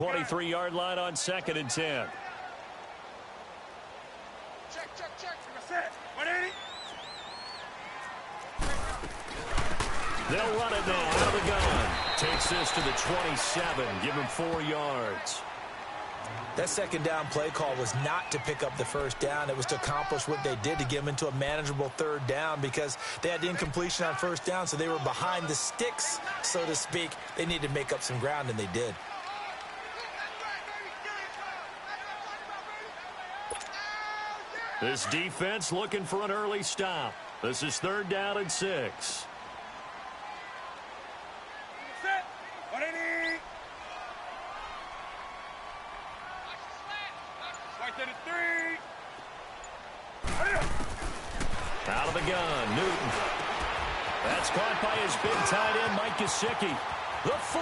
23-yard line on 2nd and 10. Check. That's it. 180. They'll run it now out of the gun. Takes this to the 27. Give him 4 yards. That second down play call was not to pick up the first down. It was to accomplish what they did, to get them into a manageable third down, because they had the incompletion on first down, so they were behind the sticks, so to speak. They needed to make up some ground, and they did. This defense looking for an early stop. This is 3rd down and 6. Out of the gun, Newton. That's caught by his big tight end, Mike Gesicki. The 40,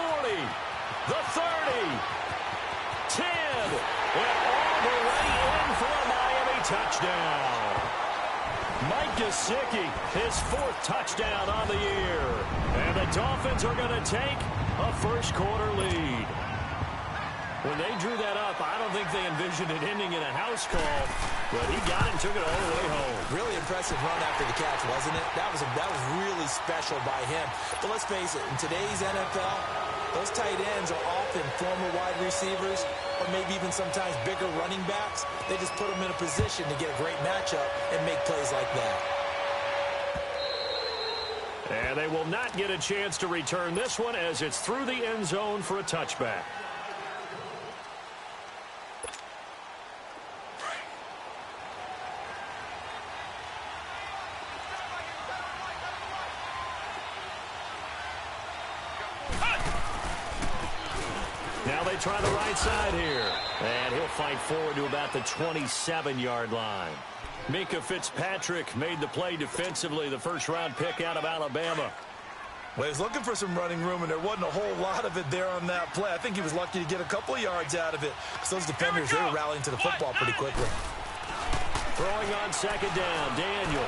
the 30, 10, and all the way in for a Miami touchdown. Mike Gesicki, his 4th touchdown on the year. And the Dolphins are going to take a first-quarter lead. When they drew that up, I don't think they envisioned it ending in a house call, but he got it and took it all the way home. Really impressive run after the catch, wasn't it? That was really special by him. But let's face it, in today's NFL, those tight ends are often former wide receivers or maybe even sometimes bigger running backs. They just put them in a position to get a great matchup and make plays like that. And they will not get a chance to return this one as it's through the end zone for a touchback. Now they try the right side here. And he'll fight forward to about the 27-yard line. Minkah Fitzpatrick made the play defensively, the first-round pick out of Alabama. Well, he was looking for some running room, and there wasn't a whole lot of it there on that play. I think he was lucky to get a couple of yards out of it, because those defenders, they were rallying to the football pretty quickly. Throwing on 2nd down, Daniel.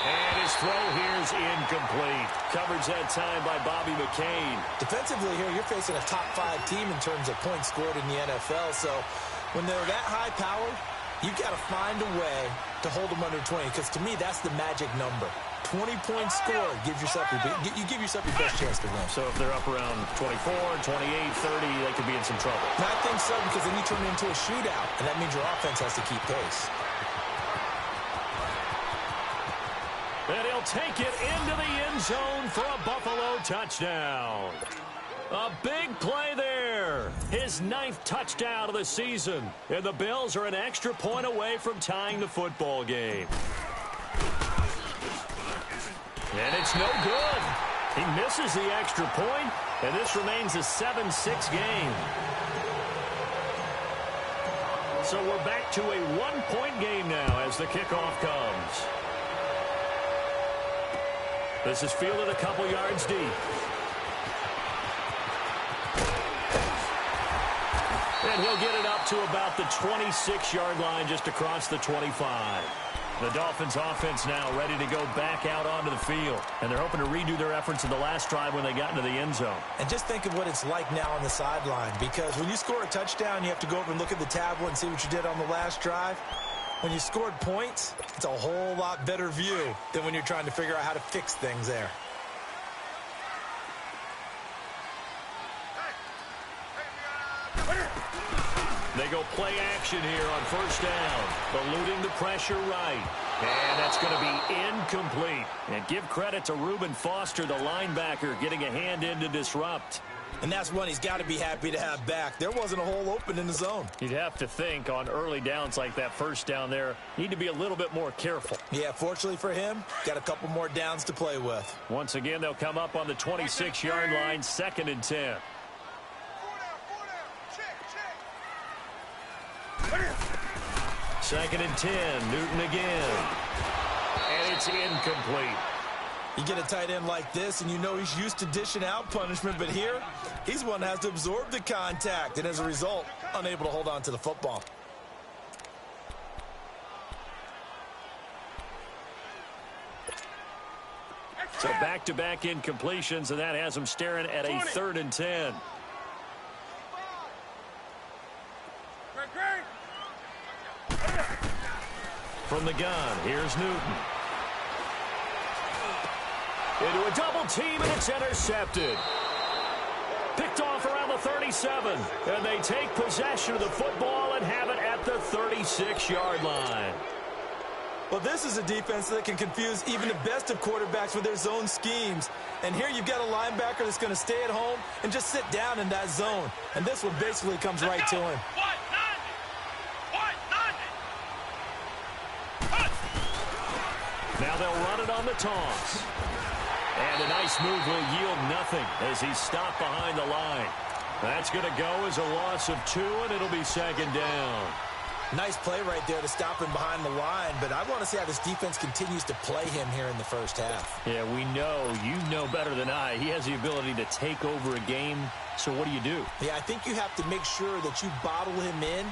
And his throw here is incomplete. Coverage that time by Bobby McCain. Defensively here, you're facing a top-5 team in terms of points scored in the NFL. So when they're that high-powered, you've got to find a way to hold them under 20. Because to me, that's the magic number. 20 points scored gives yourself you give yourself your best chance to win. So if they're up around 24, 28, 30, they could be in some trouble. And I think so, because then you turn it into a shootout, and that means your offense has to keep pace. And he'll take it into the end zone for a Buffalo touchdown. A big play there. His 9th touchdown of the season. And the Bills are an extra point away from tying the football game. And it's no good. He misses the extra point, and this remains a 7-6 game. So we're back to a 1-point game now as the kickoff comes. This is fielded a couple yards deep. And he'll get it up to about the 26-yard line, just across the 25. The Dolphins offense now ready to go back out onto the field. And they're hoping to redo their efforts in the last drive when they got into the end zone. And just think of what it's like now on the sideline, because when you score a touchdown, you have to go over and look at the tablet and see what you did on the last drive. When you scored points, it's a whole lot better view than when you're trying to figure out how to fix things there. They go play action here on first down. Eluding the pressure right. And that's going to be incomplete. And give credit to Reuben Foster, the linebacker, getting a hand in to disrupt. And that's one he's got to be happy to have back. There wasn't a hole open in the zone. You'd have to think on early downs like that first down there, need to be a little bit more careful. Yeah, fortunately for him, got a couple more downs to play with. Once again, they'll come up on the 26-yard line, 2nd and 10. Second and 10, Newton again. And it's incomplete. You get a tight end like this, and you know he's used to dishing out punishment, but here, he's one that has to absorb the contact, and as a result, unable to hold on to the football. So back-to-back incompletions, and that has him staring at a 3rd and 10. From the gun, here's Newton. Into a double team, and it's intercepted. Picked off around the 37, and they take possession of the football and have it at the 36-yard line. Well, this is a defense that can confuse even the best of quarterbacks with their zone schemes. And here you've got a linebacker that's going to stay at home and just sit down in that zone. And this one basically comes right to him. Now they'll run it on the toss. And a nice move will yield nothing as he's stopped behind the line. That's going to go as a loss of 2, and it'll be second down. Nice play right there to stop him behind the line, but I want to see how this defense continues to play him here in the first half. Yeah, we know. You know better than I. He has the ability to take over a game, so what do? Yeah, I think you have to make sure that you bottle him in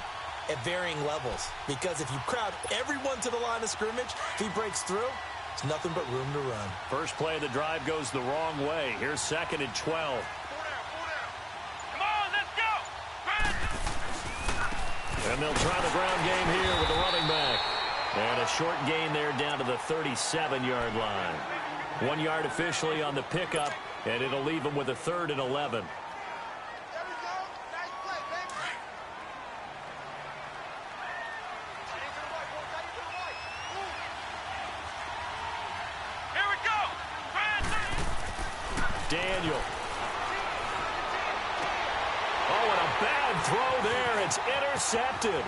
at varying levels, because if you crowd everyone to the line of scrimmage, if he breaks through, it's nothing but room to run. First play of the drive goes the wrong way. Here's 2nd and 12. And they'll try the ground game here with the running back. And a short gain there down to the 37-yard line. 1 yard officially on the pickup, and it'll leave them with a 3rd and 11. Daniel. Oh, and a bad throw there. It's intercepted.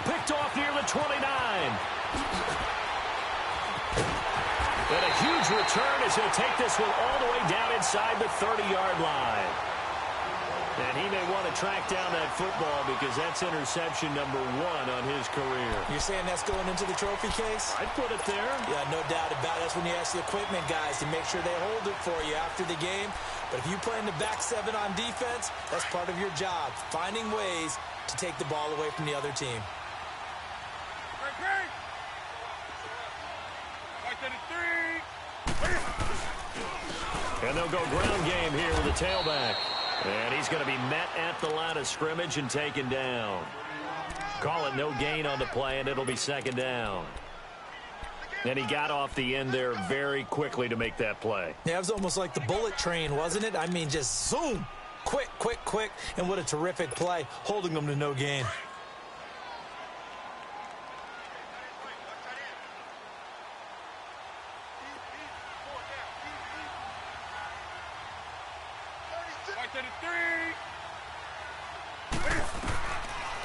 Picked off near the 29. And a huge return as he'll take this one all the way down inside the 30-yard line. And he may want to track down that football because that's interception number 1 on his career. You're saying that's going into the trophy case? I'd put it there. Yeah, no doubt about it. That's when you ask the equipment guys to make sure they hold it for you after the game. But if you play in the back 7 on defense, that's part of your job, finding ways to take the ball away from the other team. And they'll go ground game here with the tailback. And he's going to be met at the line of scrimmage and taken down. Call it no gain on the play, and it'll be second down. And he got off the end there very quickly to make that play. Yeah, it was almost like the bullet train, wasn't it? I mean, just zoom. Quick, quick, quick. And what a terrific play, holding them to no gain.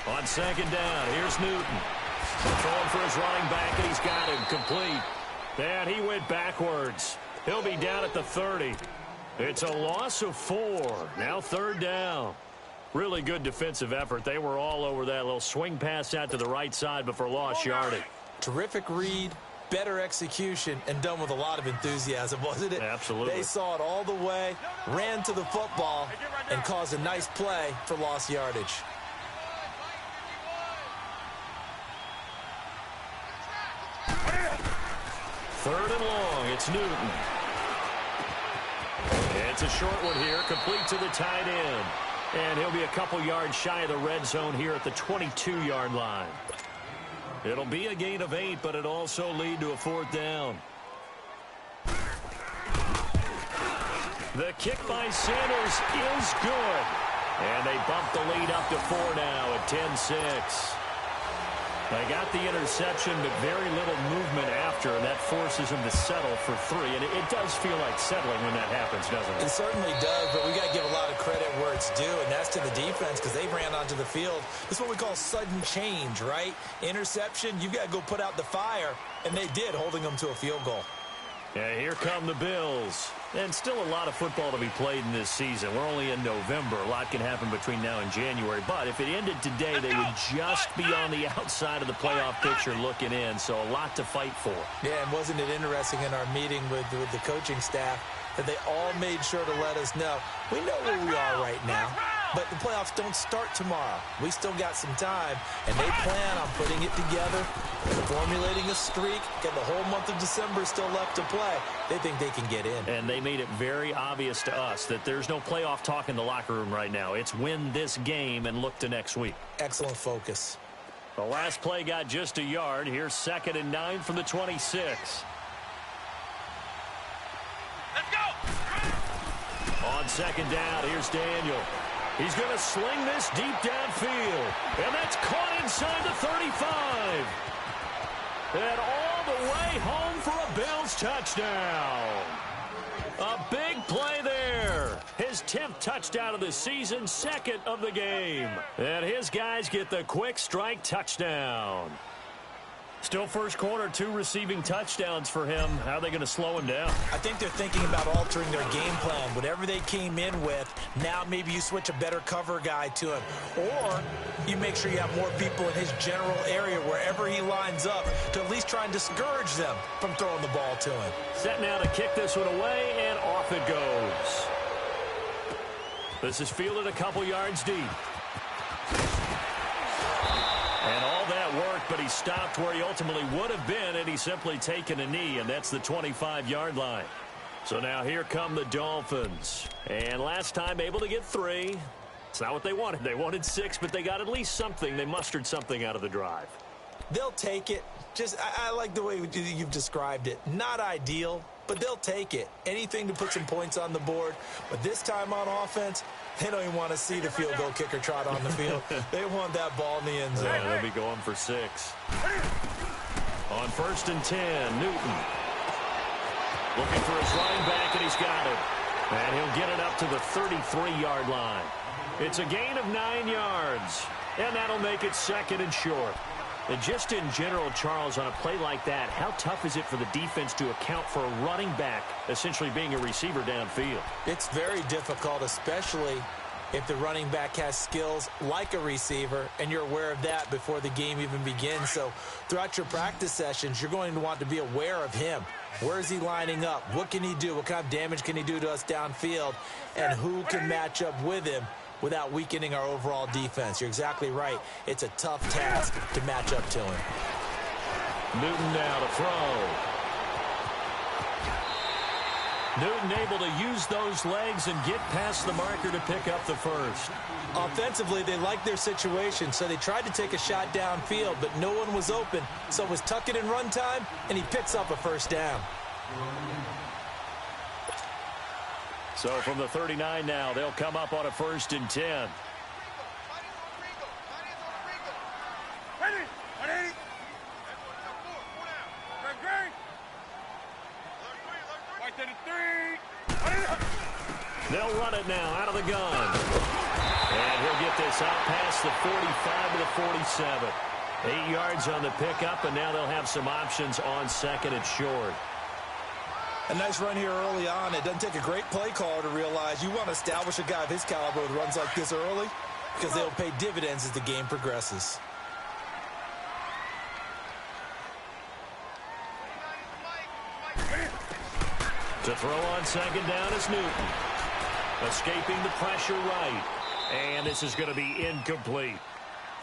On second down, here's Newton. Throwing for his running back, and he's got him complete. And he went backwards. He'll be down at the 30. It's a loss of 4. Now 3rd down. Really good defensive effort. They were all over that little swing pass out to the right side before lost yardage. Terrific read, better execution, and done with a lot of enthusiasm, wasn't it? Absolutely. They saw it all the way, ran to the football, and caused a nice play for lost yardage. Third and long, it's Newton. It's a short one here, complete to the tight end. And he'll be a couple yards shy of the red zone here at the 22-yard line. It'll be a gain of 8, but it'll also lead to a 4th down. The kick by Sanders is good. And they bump the lead up to 4 now at 10-6. They got the interception, but very little movement after, and that forces them to settle for 3. And it does feel like settling when that happens, doesn't it? It certainly does, but we got to give a lot of credit where it's due, and that's to the defense because they ran onto the field. This is what we call sudden change, right? Interception, you got to go put out the fire, and they did, holding them to a field goal. Yeah, here come the Bills. And still a lot of football to be played in this season. We're only in November. A lot can happen between now and January. But if it ended today, they would just be on the outside of the playoff picture looking in. So a lot to fight for. Yeah, and wasn't it interesting in our meeting with the coaching staff that they all made sure to let us know, we know where we are right now. but the playoffs don't start tomorrow. We still got some time, and they plan on putting it together, formulating a streak, got the whole month of December still left to play. They think they can get in. And they made it very obvious to us that there's no playoff talk in the locker room right now. It's win this game and look to next week. Excellent focus. The last play got just a yard. Here's 2nd and 9 from the 26. Let's go! On 2nd down, here's Daniel. He's going to sling this deep downfield. And that's caught inside the 35. And all the way home for a Bills touchdown. A big play there. His 10th touchdown of the season, 2nd of the game. And his guys get the quick strike touchdown. Still first quarter, 2 receiving touchdowns for him. How are they going to slow him down? I think they're thinking about altering their game plan. Whatever they came in with, now maybe you switch a better cover guy to him. Or you make sure you have more people in his general area wherever he lines up to at least try and discourage them from throwing the ball to him. Set now to kick this one away, and off it goes. This is fielded a couple yards deep. And all that worked, but he stopped where he ultimately would have been, and he's simply taken a knee, and that's the 25-yard line. So now here come the Dolphins. And last time able to get 3. It's not what they wanted. They wanted 6, but they got at least something. They mustered something out of the drive. They'll take it. I like the way you've described it. Not ideal, but they'll take it. Anything to put some points on the board. But this time on offense, they don't even want to see the field goal kicker trot on the field. They want that ball in the end zone. Yeah, they'll be going for 6. On 1st and 10, Newton. Looking for his running back, and he's got it. And he'll get it up to the 33-yard line. It's a gain of 9 yards. And that'll make it 2nd and short. And just in general, Charles, on a play like that, how tough is it for the defense to account for a running back essentially being a receiver downfield? It's very difficult, especially if the running back has skills like a receiver, and you're aware of that before the game even begins. So throughout your practice sessions, you're going to want to be aware of him. Where is he lining up? What can he do? What kind of damage can he do to us downfield? And who can match up with him without weakening our overall defense? You're exactly right. It's a tough task to match up to him. Newton now to throw. Newton able to use those legs and get past the marker to pick up the first. Offensively, they liked their situation, so they tried to take a shot downfield, but no one was open. So it was tuck it in run time, and he picks up a first down. So from the 39 now, they'll come up on a 1st and 10. They'll run it now out of the gun. And he'll get this out past the 45 to the 47. 8 yards on the pickup, and now they'll have some options on 2nd and short. A nice run here early on. It doesn't take a great play caller to realize you want to establish a guy of his caliber with runs like this early because they'll pay dividends as the game progresses. To throw on 2nd down is Newton. Escaping the pressure right. And this is going to be incomplete.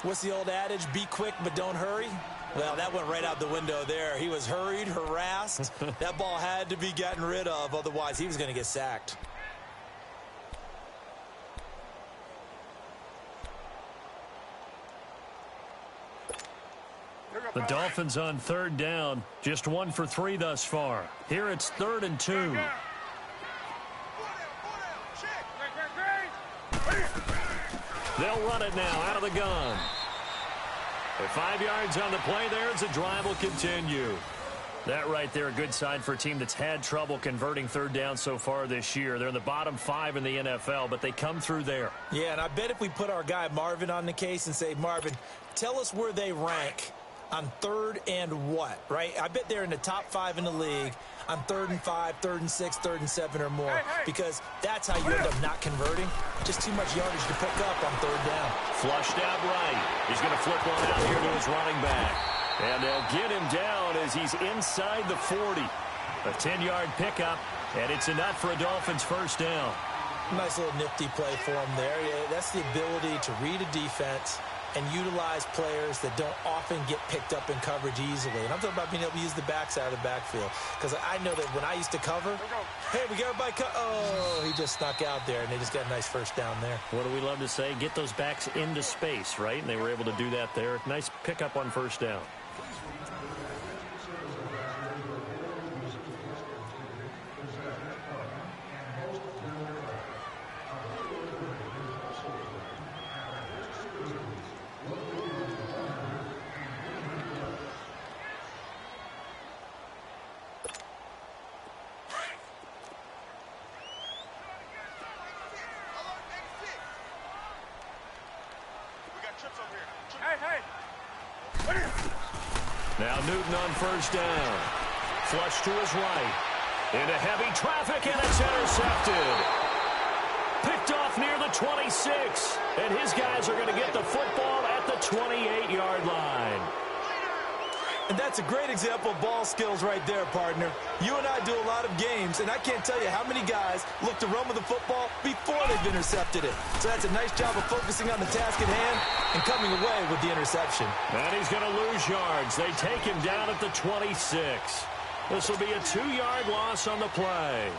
What's the old adage? Be quick, but don't hurry. Well, that went right out the window there. He was hurried, harassed. That ball had to be gotten rid of. Otherwise, he was going to get sacked. The Dolphins on 3rd down. Just 1 for 3 thus far. Here it's 3rd and 2. They'll run it now out of the gun. With 5 yards on the play there, as the drive will continue. That right there, a good sign for a team that's had trouble converting 3rd down so far this year. They're in the bottom 5 in the NFL, but they come through there. Yeah, and I bet if we put our guy Marvin on the case and say, Marvin, tell us where they rank on 3rd and what, right? I bet they're in the top 5 in the league on 3rd and 5, 3rd and 6, 3rd and 7 or more, because that's how you end up not converting. Just too much yardage to pick up on 3rd down. Flushed out right. He's going to flip one out here to his running back. And they'll get him down as he's inside the 40. A 10-yard pickup, and it's enough for a Dolphins first down. Nice little nifty play for him there. Yeah, that's the ability to read a defense and utilize players that don't often get picked up in coverage easily. And I'm talking about being able to use the backside of the backfield. Because I know that when I used to cover, hey, we got everybody oh, he just snuck out there, and they just got a nice first down there. What do we love to say? Get those backs into space, right? And they were able to do that there. Nice pickup on first down. Now Newton on first down. Flush to his right. Into heavy traffic, and it's intercepted. Picked off near the 26. And his guys are going to get the football at the 28-yard line. And that's a great example of ball skills right there, partner. You and I do a lot of games, and I can't tell you how many guys look to run with the football before they've intercepted it. So that's a nice job of focusing on the task at hand and coming away with the interception. And he's going to lose yards. They take him down at the 26. This will be a 2-yard loss on the play.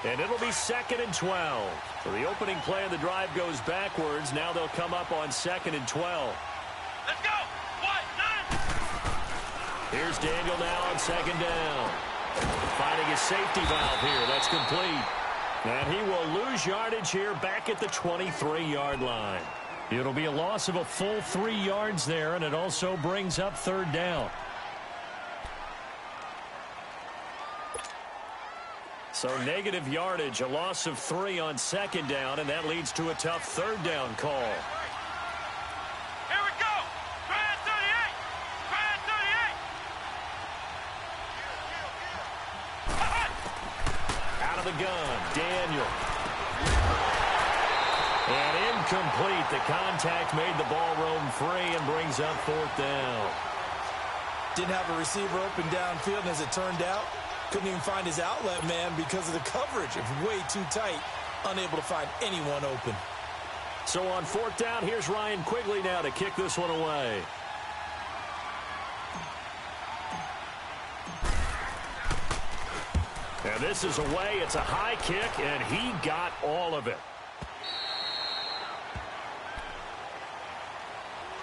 And it'll be 2nd and 12. So the opening play of the drive goes backwards. Now they'll come up on 2nd and 12. Let's go! Here's Daniel now on 2nd down. Finding his safety valve here. That's complete. And he will lose yardage here back at the 23-yard line. It'll be a loss of a full 3 yards there, and it also brings up 3rd down. So negative yardage, a loss of 3 on 2nd down, and that leads to a tough 3rd down call. The gun, Daniel. And incomplete. The contact made the ball roam free and brings up 4th down. Didn't have a receiver open downfield, and as it turned out, couldn't even find his outlet man because of the coverage. It was way too tight, unable to find anyone open. So on 4th down, here's Ryan Quigley now to kick this one away. And this is away. It's a high kick, and he got all of it.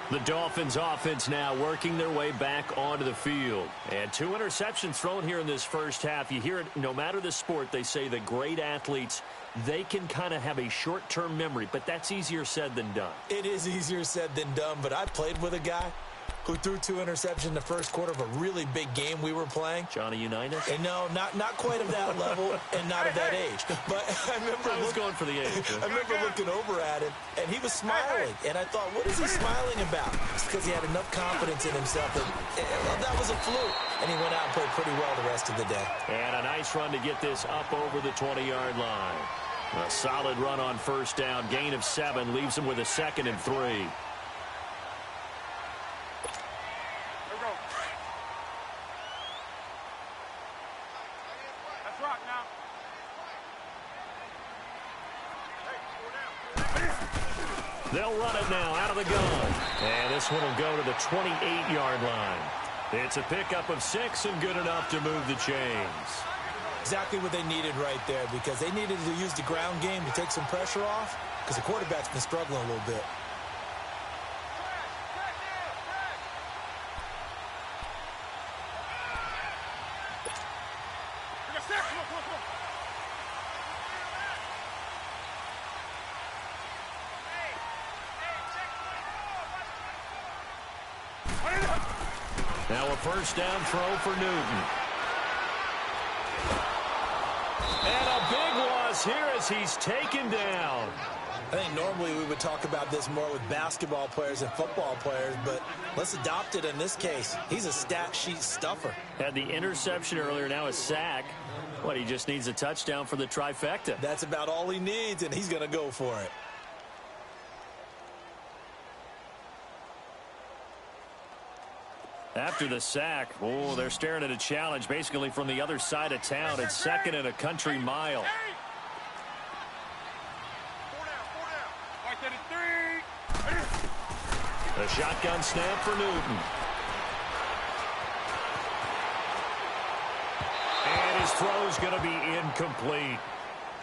The Dolphins offense now working their way back onto the field. And 2 interceptions thrown here in this first half. You hear it, no matter the sport, they say the great athletes, they can kind of have a short-term memory, but that's easier said than done. It is easier said than done, but I played with a guy who threw 2 interceptions in the first quarter of a really big game we were playing. Johnny Unitas? And no, not quite of that level and not of that age. But I was going for the age. I remember looking over at him, and he was smiling. And I thought, what is he smiling about? It's because he had enough confidence in himself that was a fluke. And he went out and played pretty well the rest of the day. And a nice run to get this up over the 20-yard line. A solid run on first down. Gain of 7 leaves him with a 2nd and 3. They'll run it now out of the gun. And this one will go to the 28-yard line. It's a pickup of 6 and good enough to move the chains. Exactly what they needed right there, because they needed to use the ground game to take some pressure off, because the quarterback's been struggling a little bit. Now a first down throw for Newton. And a big loss here as he's taken down. I think normally we would talk about this more with basketball players and football players, but let's adopt it in this case. He's a stat sheet stuffer. Had the interception earlier, now a sack. What, he just needs a touchdown for the trifecta. That's about all he needs, and he's going to go for it. After the sack, oh, they're staring at a challenge basically from the other side of town. It's 2nd and a country mile. The shotgun snap for Newton. And his throw's going to be incomplete.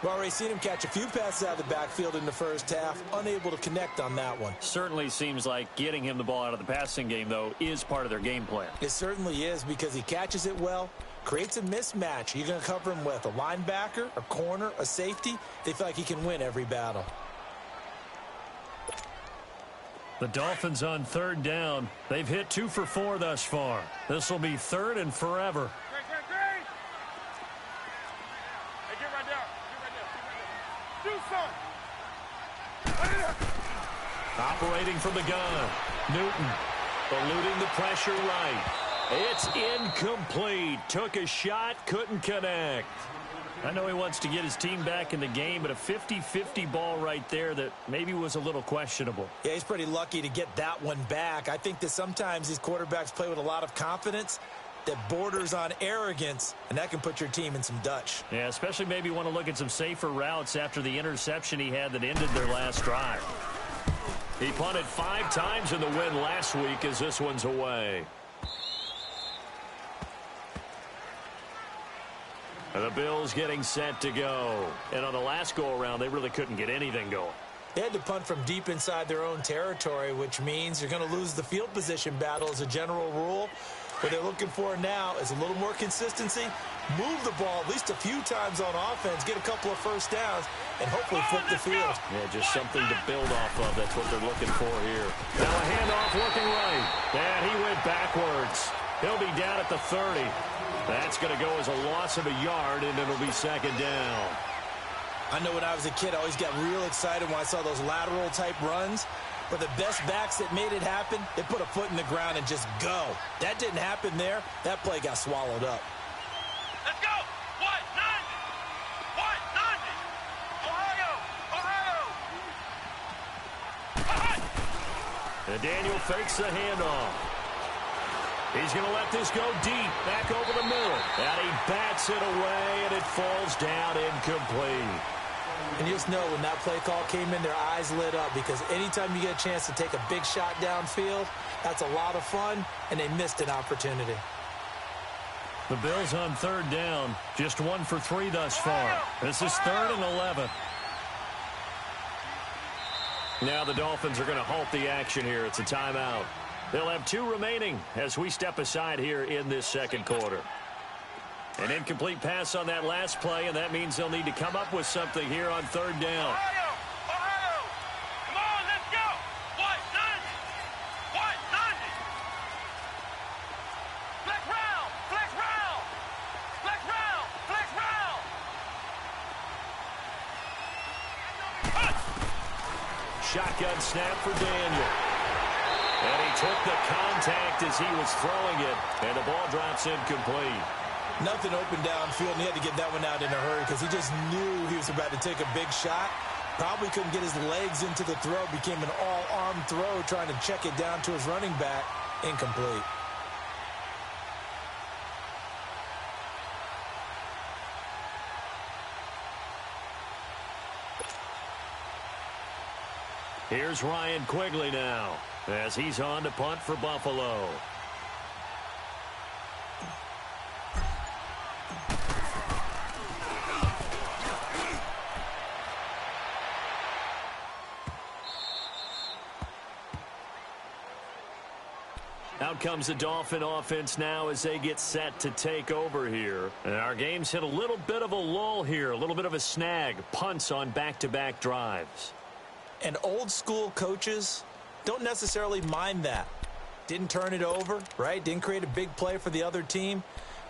We've already seen him catch a few passes out of the backfield in the first half, unable to connect on that one. Certainly seems like getting him the ball out of the passing game, though, is part of their game plan. It certainly is, because he catches it well, creates a mismatch. You're going to cover him with a linebacker, a corner, a safety. They feel like he can win every battle. The Dolphins on third down. They've hit 2 for 4 thus far. This will be third and forever. Operating from the gun. Newton eluding the pressure right. It's incomplete. Took a shot, couldn't connect. I know he wants to get his team back in the game, but a 50-50 ball right there that maybe was a little questionable. Yeah, he's pretty lucky to get that one back. I think that sometimes these quarterbacks play with a lot of confidence that borders on arrogance, and that can put your team in some Dutch. Yeah, especially maybe want to look at some safer routes after the interception he had that ended their last drive. He punted 5 times in the win last week as this one's away. And the Bills getting set to go. And on the last go-around, they really couldn't get anything going. They had to punt from deep inside their own territory, which means you're going to lose the field position battle as a general rule. What they're looking for now is a little more consistency, move the ball at least a few times on offense, get a couple of first downs, and hopefully flip the field. Yeah, just something to build off of. That's what they're looking for here. Now a handoff looking right. And he went backwards. He'll be down at the 30. That's going to go as a loss of a yard, and it'll be second down. I know when I was a kid, I always got real excited when I saw those lateral-type runs. But the best backs that made it happen, they put a foot in the ground and just go. That didn't happen there. That play got swallowed up. Let's go! White 90! White 90! Ohio! Ohio! And Daniel fakes the handoff. He's going to let this go deep, back over the middle. And he bats it away, and it falls down incomplete. And you just know when that play call came in, their eyes lit up, because anytime you get a chance to take a big shot downfield, that's a lot of fun, and they missed an opportunity. The Bills on third down, just 1 for 3 thus far. This is 3rd and 11. Now the Dolphins are going to halt the action here. It's a timeout. They'll have 2 remaining as we step aside here in this second quarter. An incomplete pass on that last play, and that means they'll need to come up with something here on third down. Ohio! Ohio! Come on, let's go! White 90! White 90! Flex round! Flex round! Flex round! Flex round! Shotgun snap for Daniel. And he took the contact as he was throwing it, and the ball drops incomplete. Nothing open downfield, and he had to get that one out in a hurry because he just knew he was about to take a big shot. Probably couldn't get his legs into the throw. Became an all-arm throw, trying to check it down to his running back. Incomplete. Here's Ryan Quigley now as he's on to punt for Buffalo. Out comes the Dolphin offense now as they get set to take over here. And our game's hit a little bit of a lull here, a little bit of a snag. Punts on back-to-back drives. And old-school coaches don't necessarily mind that. Didn't turn it over, right? Didn't create a big play for the other team.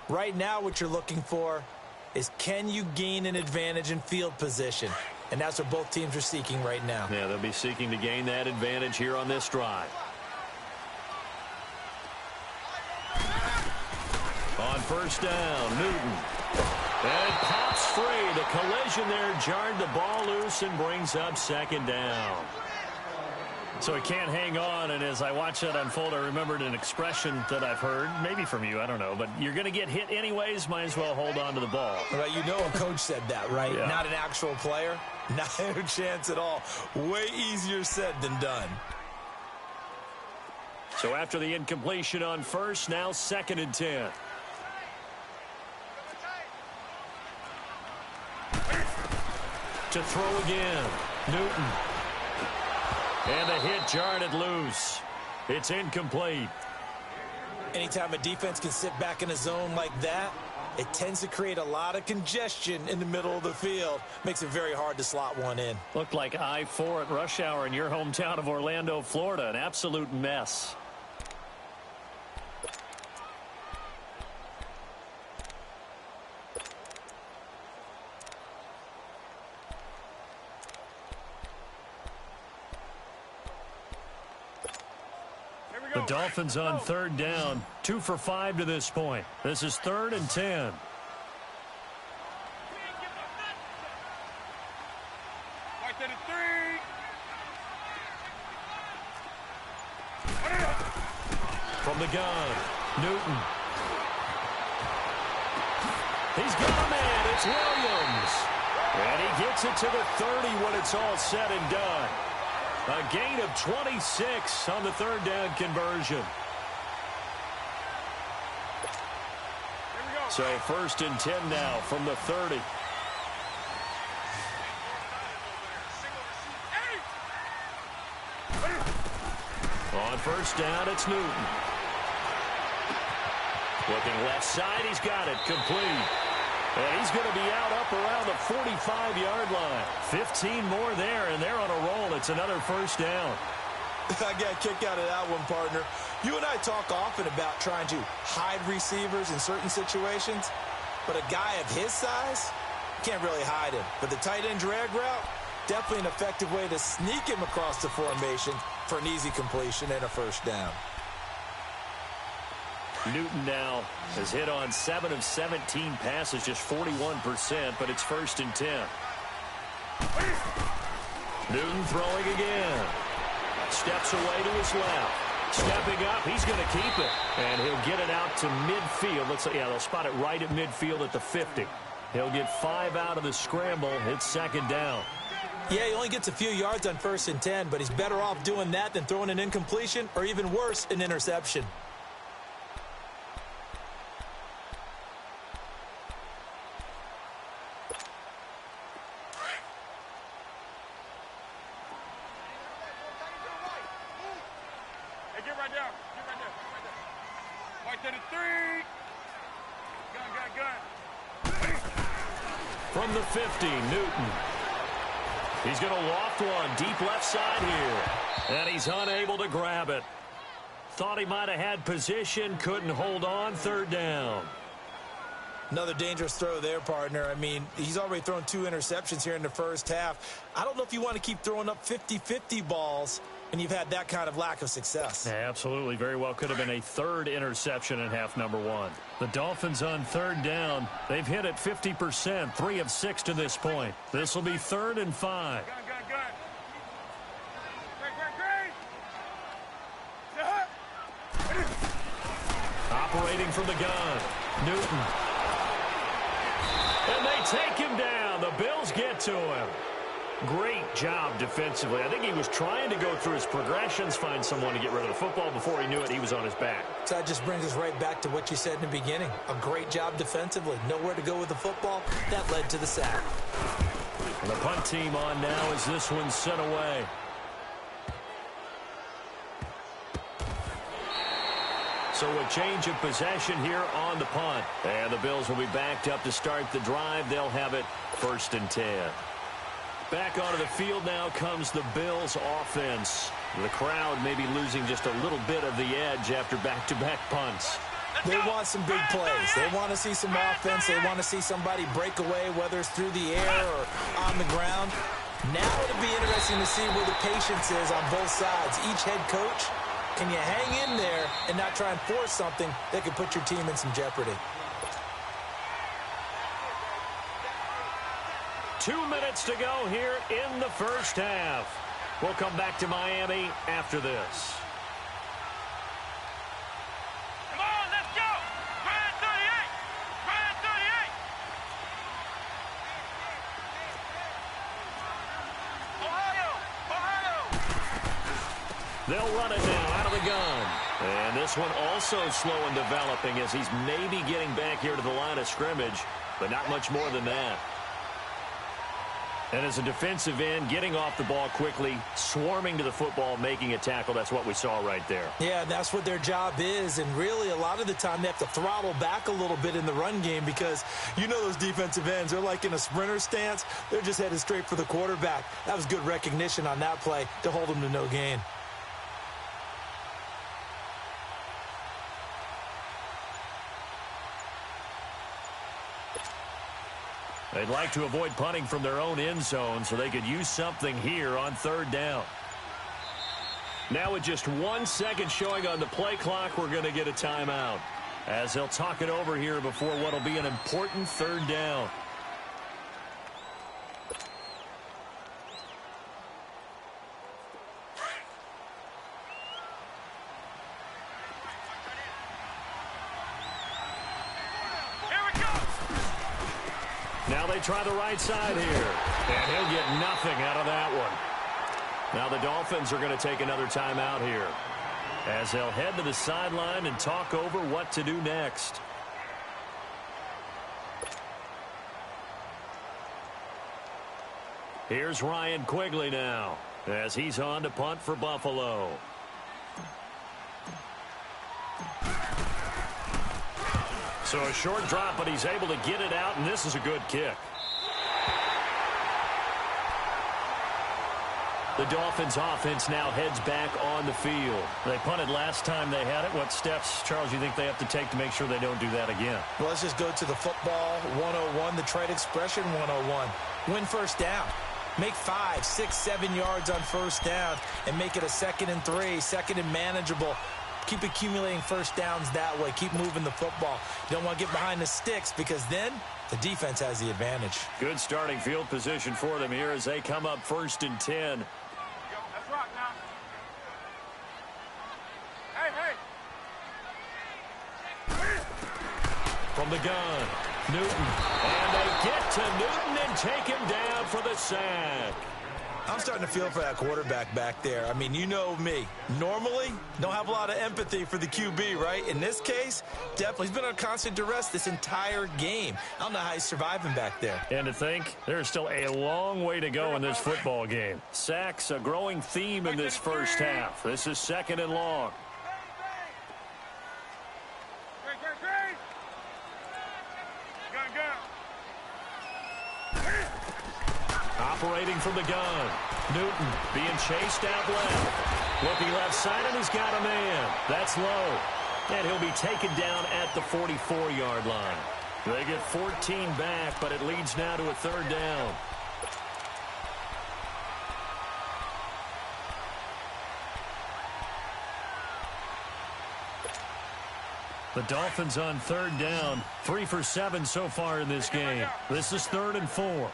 Right now what you're looking for is, can you gain an advantage in field position? And that's what both teams are seeking right now. Yeah, they'll be seeking to gain that advantage here on this drive. On first down, Newton. And it pops free. The collision there jarred the ball loose and brings up second down. So he can't hang on, and as I watch that unfold, I remembered an expression that I've heard, maybe from you, I don't know, but you're going to get hit anyways, might as well hold on to the ball. Well, you know a coach said that, right? Yeah. Not an actual player. Not a chance at all. Way easier said than done. So after the incompletion on first, now 2nd and 10. To throw again, Newton. And the hit jarred it loose. It's incomplete. Anytime a defense can sit back in a zone like that, it tends to create a lot of congestion in the middle of the field. Makes it very hard to slot one in. Looked like I-4 at rush hour in your hometown of Orlando, Florida. An absolute mess. The Dolphins on 3rd down. 2 for 5 to this point. This is 3rd and 10. From the gun, Newton. He's got a man. It's Williams. And he gets it to the 30 when it's all said and done. A gain of 26 on the 3rd down conversion. So 1st and 10 now from the 30. On 1st down, it's Newton. Looking left side, he's got it, complete. And he's going to be out up around the 45-yard line. 15 more there, and they're on a roll. It's another 1st down. I got a kick out of that one, partner. You and I talk often about trying to hide receivers in certain situations, but a guy of his size can't really hide him. But the tight end drag route, definitely an effective way to sneak him across the formation for an easy completion and a 1st down. Newton now has hit on 7 of 17 passes, just 41%, but it's 1st and 10. Newton throwing again. Steps away to his left. Stepping up, he's going to keep it. And he'll get it out to midfield. They'll spot it right at midfield at the 50. He'll get 5 out of the scramble. It's 2nd down. Yeah, he only gets a few yards on 1st and 10, but he's better off doing that than throwing an incompletion or even worse, an interception. From the 50, Newton. He's going to loft one deep left side here. And he's unable to grab it. Thought he might have had position, couldn't hold on, 3rd down. Another dangerous throw there, partner. I mean, he's already thrown 2 interceptions here in the 1st half. I don't know if you want to keep throwing up 50-50 balls, and you've had that kind of lack of success. Yeah, absolutely. Very well could have been a 3rd interception in half number 1. The Dolphins on 3rd down. They've hit it 50%, 3 of 6 to this point. This will be 3rd and 5. Operating from the gun, Newton. And they take him down. The Bills get to him. Great job defensively. I think he was trying to go through his progressions, find someone to get rid of the football. Before he knew it, he was on his back. So that just brings us right back to what you said in the beginning. A great job defensively. Nowhere to go with the football. That led to the sack. And the punt team on now as this one's sent away. So a change of possession here on the punt. And the Bills will be backed up to start the drive. They'll have it 1st and 10. Back onto the field now comes the Bills offense. The crowd may be losing just a little bit of the edge after back-to-back punts. They want some big plays. They want to see some offense. They want to see somebody break away, whether it's through the air or on the ground. Now it'll be interesting to see where the patience is on both sides. Each head coach, can you hang in there and not try and force something that could put your team in some jeopardy? 2 minutes to go here in the 1st half. We'll come back to Miami after this. Come on, let's go! Ryan 38! Ryan 38! Ohio! Ohio! They'll run it now out of the gun. And this one also slow in developing as he's maybe getting back here to the line of scrimmage, but not much more than that. And as a defensive end, getting off the ball quickly, swarming to the football, making a tackle, that's what we saw right there. Yeah, that's what their job is. And really, a lot of the time, they have to throttle back a little bit in the run game because you know those defensive ends, they're like in a sprinter stance. They're just headed straight for the quarterback. That was good recognition on that play to hold them to no gain. They'd like to avoid punting from their own end zone so they could use something here on third down. Now with just 1 second showing on the play clock, we're going to get a timeout as they'll talk it over here before what will be an important third down. Now they try the right side here, and he'll get nothing out of that one. Now the Dolphins are going to take another timeout here as they'll head to the sideline and talk over what to do next. Here's Ryan Quigley now as he's on to punt for Buffalo. So a short drop, but he's able to get it out, and this is a good kick. The Dolphins offense now heads back on the field. They punted last time they had it. What steps, Charles, you think they have to take to make sure they don't do that again? Well, let's just go to the football 101, the trade expression 101. Win first down. Make 5, 6, 7 yards on first down and make it a 2nd and 3, 2nd and manageable. Keep accumulating first downs that way. Keep moving the football. You don't want to get behind the sticks because then the defense has the advantage. Good starting field position for them here as they come up 1st and 10. Let's rock now. Hey. From the gun, Newton. And they get to Newton and take him down for the sack. I'm starting to feel for that quarterback back there. I mean, you know me. Normally, don't have a lot of empathy for the QB, right? In this case, definitely. He's been on constant duress this entire game. I don't know how he's surviving back there. And to think, there's still a long way to go in this football game. Sacks, a growing theme in this first half. This is 2nd and long. Operating from the gun. Newton being chased out left. Looking left side, and he's got a man. That's low. And he'll be taken down at the 44-yard line. They get 14 back, but it leads now to a 3rd down. The Dolphins on 3rd down. 3 for 7 so far in this game. This is 3rd and 4.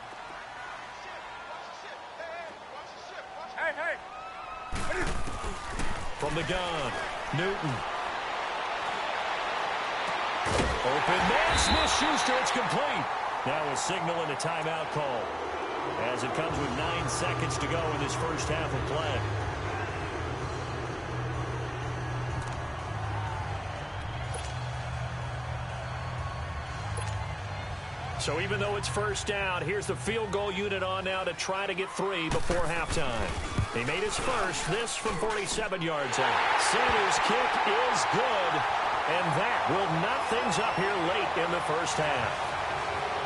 From the gun, Newton. Open man, Smith-Schuster, it's complete. Now a signal and a timeout call as it comes with 9 seconds to go in this first half of play. So even though it's first down, here's the field goal unit on now to try to get 3 before halftime. He made his first, this from 47 yards out. Sanders' kick is good, and that will knock things up here late in the first half.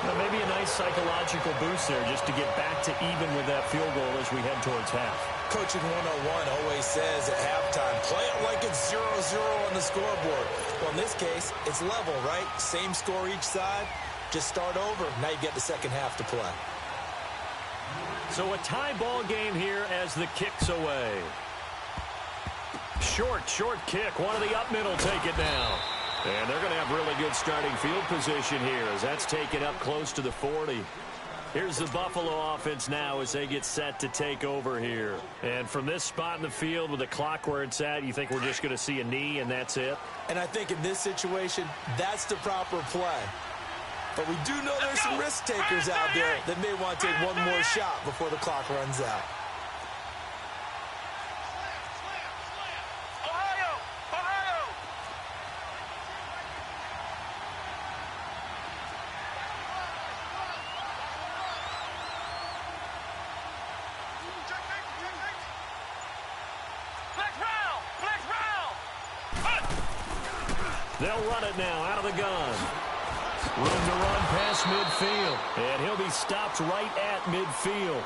Now, maybe a nice psychological boost there just to get back to even with that field goal as we head towards half. Coaching 101 always says at halftime, play it like it's 0-0 on the scoreboard. Well, in this case, it's level, right? Same score each side. Just start over. Now you get the second half to play. So a tie ball game here as the kick's away. Short kick. One of the up middle take it down. And they're going to have really good starting field position here as that's taken up close to the 40. Here's the Buffalo offense now as they get set to take over here. And from this spot in the field with the clock where it's at, you think we're just going to see a knee and that's it? And I think in this situation, that's the proper play. But we do know there's some risk takers out there that may want to take one more shot before the clock runs out. They'll run it now out of the gun. Room to run past midfield. And he'll be stopped right at midfield.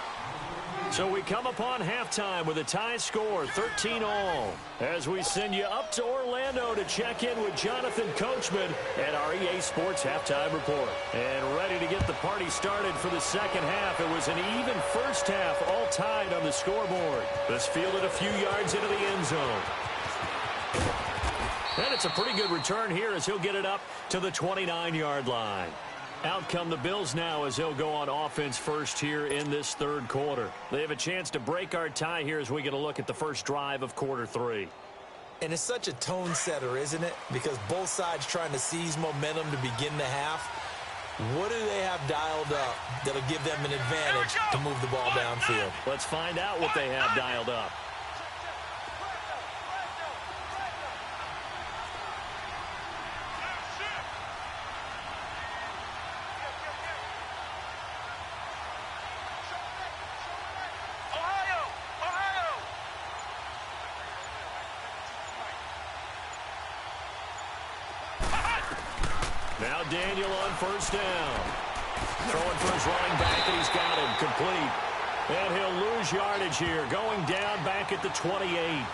So we come upon halftime with a tie score, 13-all. As we send you up to Orlando to check in with Jonathan Coachman at our EA Sports Halftime Report. And ready to get the party started for the second half. It was an even first half, all tied on the scoreboard. This fielded a few yards into the end zone. And it's a pretty good return here as he'll get it up to the 29-yard line. Out come the Bills now as they'll go on offense first here in this third quarter. They have a chance to break our tie here as we get a look at the first drive of quarter three. And it's such a tone setter, isn't it? Because both sides trying to seize momentum to begin the half. What do they have dialed up that'll give them an advantage to move the ball downfield? Let's find out what they have dialed up. Now Daniel on first down. Throwing for his running back, and he's got him complete. And he'll lose yardage here, going down back at the 28.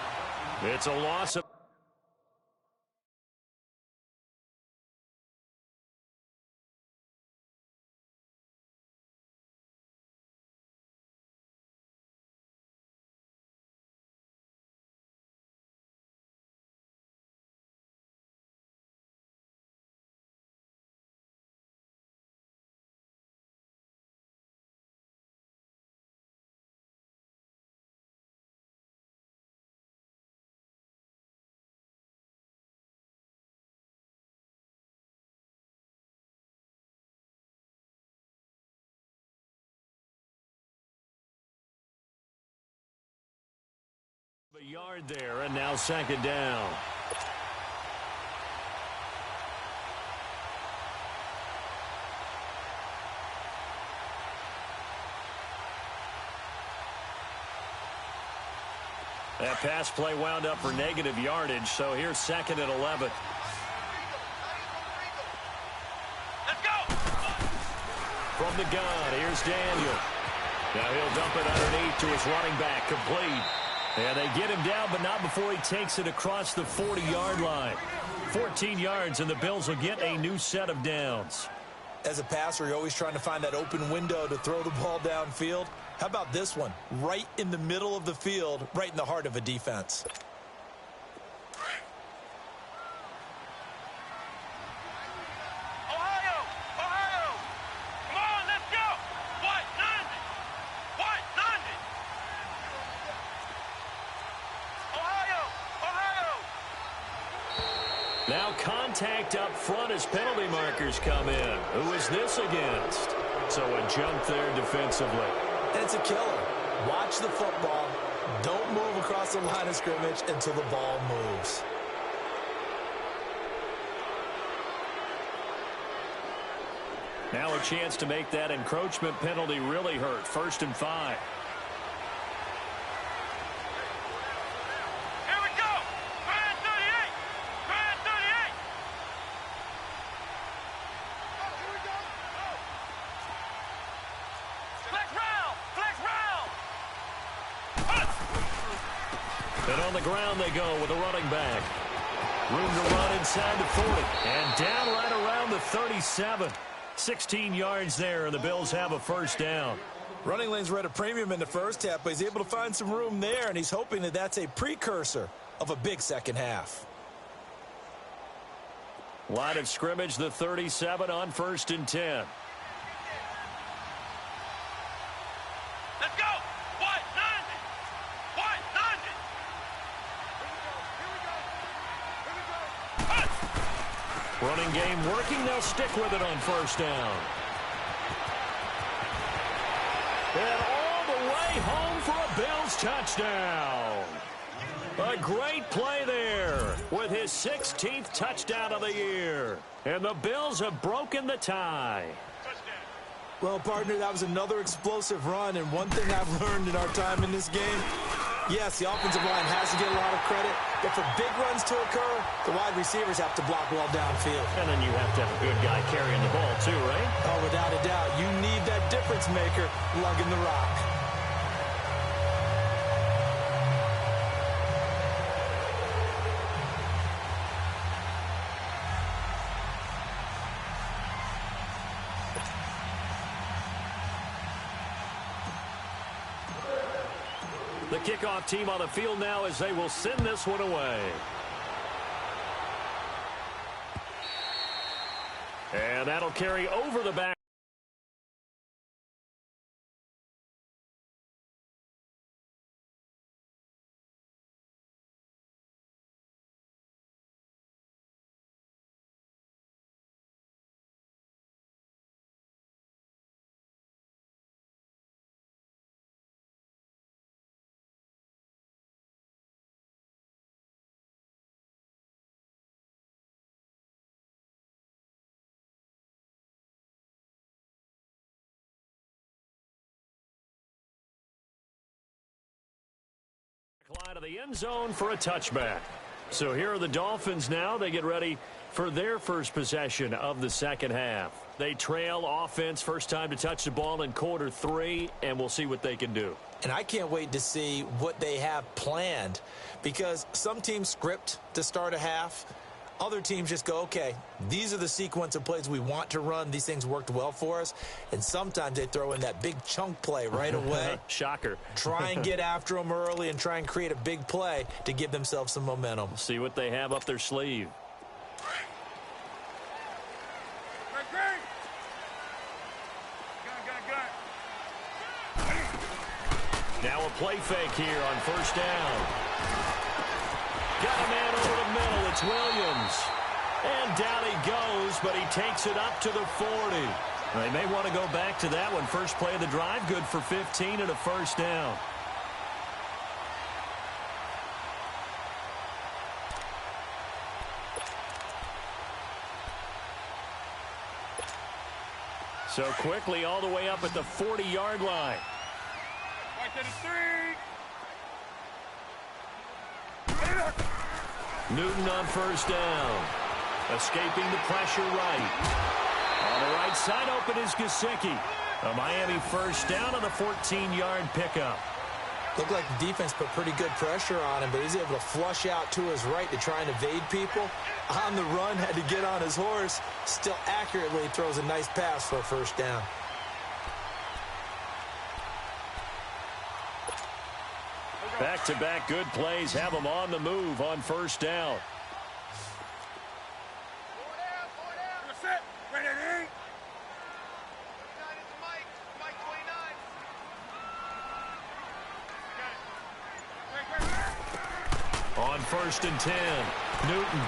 It's a loss of... A yard there, and now second down. That pass play wound up for negative yardage, so here's second and 11. Let's go! From the gun, here's Daniel. Now he'll dump it underneath to his running back, complete. And they get him down, but not before he takes it across the 40-yard line. 14 yards, and the Bills will get a new set of downs. As a passer, you're always trying to find that open window to throw the ball downfield. How about this one? Right in the middle of the field, right in the heart of a defense. Ohio! Ohio! Come on, let's go! White 90! White 90! Ohio! Ohio! Now contact up front as penalty markers come in. Who is this against? So a jump there defensively. And it's a killer. Watch the football. Don't move across the line of scrimmage until the ball moves. Now a chance to make that encroachment penalty really hurt. 1st and 5. Here we go! Man 38! Man 38! Here we go! Flex round! Flex round! And on the ground they go with a running back. Room to run inside the 40. And down right around the 37. 16 yards there, and the Bills have a first down. Running lanes were at a premium in the first half, but he's able to find some room there, and he's hoping that that's a precursor of a big second half. Line of scrimmage, the 37 on 1st and 10. Let's go! White 90! White 90! Here we go! Running game working. They'll stick with it on 1st down. And all the way home for a Bills touchdown. A great play there with his 16th touchdown of the year. And the Bills have broken the tie. Well, partner, that was another explosive run, and one thing I've learned in our time in this game, Yes, the offensive line has to get a lot of credit, but for big runs to occur, the wide receivers have to block well downfield. And then you have to have a good guy carrying the ball too, right? Oh, without a doubt, you need that difference maker lugging the rock. The kickoff team on the field now as they will send this one away. And that'll carry over the back. Line of the end zone for a touchback. So here are the Dolphins now. They get ready for their first possession of the second half. They trail offense first time to touch the ball in quarter 3, and we'll see what they can do. And I can't wait to see what they have planned, because some teams script to start a half. Other teams just go, okay, these are the sequence of plays we want to run. These things worked well for us. And sometimes they throw in that big chunk play right away. Shocker. Try and get after them early and try and create a big play to give themselves some momentum. See what they have up their sleeve. Now a play fake here on first down. Got a man over the middle. It's Williams. And down he goes, but he takes it up to the 40. They may want to go back to that one. First play of the drive, good for 15 and a first down. So quickly all the way up at the 40-yard line. Right to the 3. Newton on first down. Escaping the pressure right. On the right side open is Gesicki. A Miami first down on a 14-yard pickup. Looked like the defense put pretty good pressure on him, but he's able to flush out to his right to try and evade people. On the run, had to get on his horse. Still accurately throws a nice pass for a first down. Back-to-back good plays have them on the move on first down. On first and 10, Newton.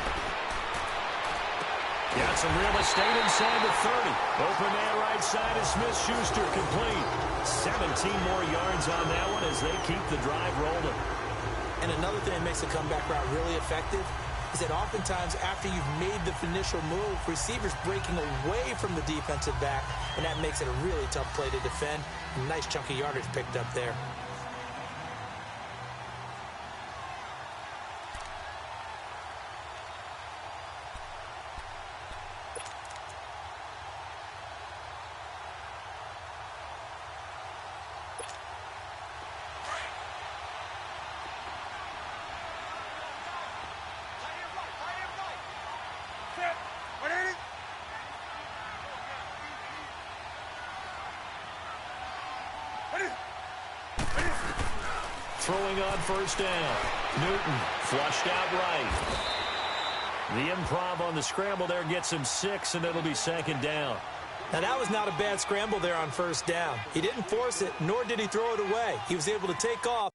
Got some real estate inside the 30. Open man right side is Smith-Schuster, complete. 17 more yards on that one as they keep the drive rolling. And another thing that makes the comeback route really effective is that oftentimes after you've made the initial move, receivers breaking away from the defensive back, and that makes it a really tough play to defend. A nice chunk of yardage picked up there. Throwing on first down. Newton flushed out right. The improv on the scramble there gets him 6, and it'll be second down. Now, that was not a bad scramble there on first down. He didn't force it, nor did he throw it away. He was able to take off.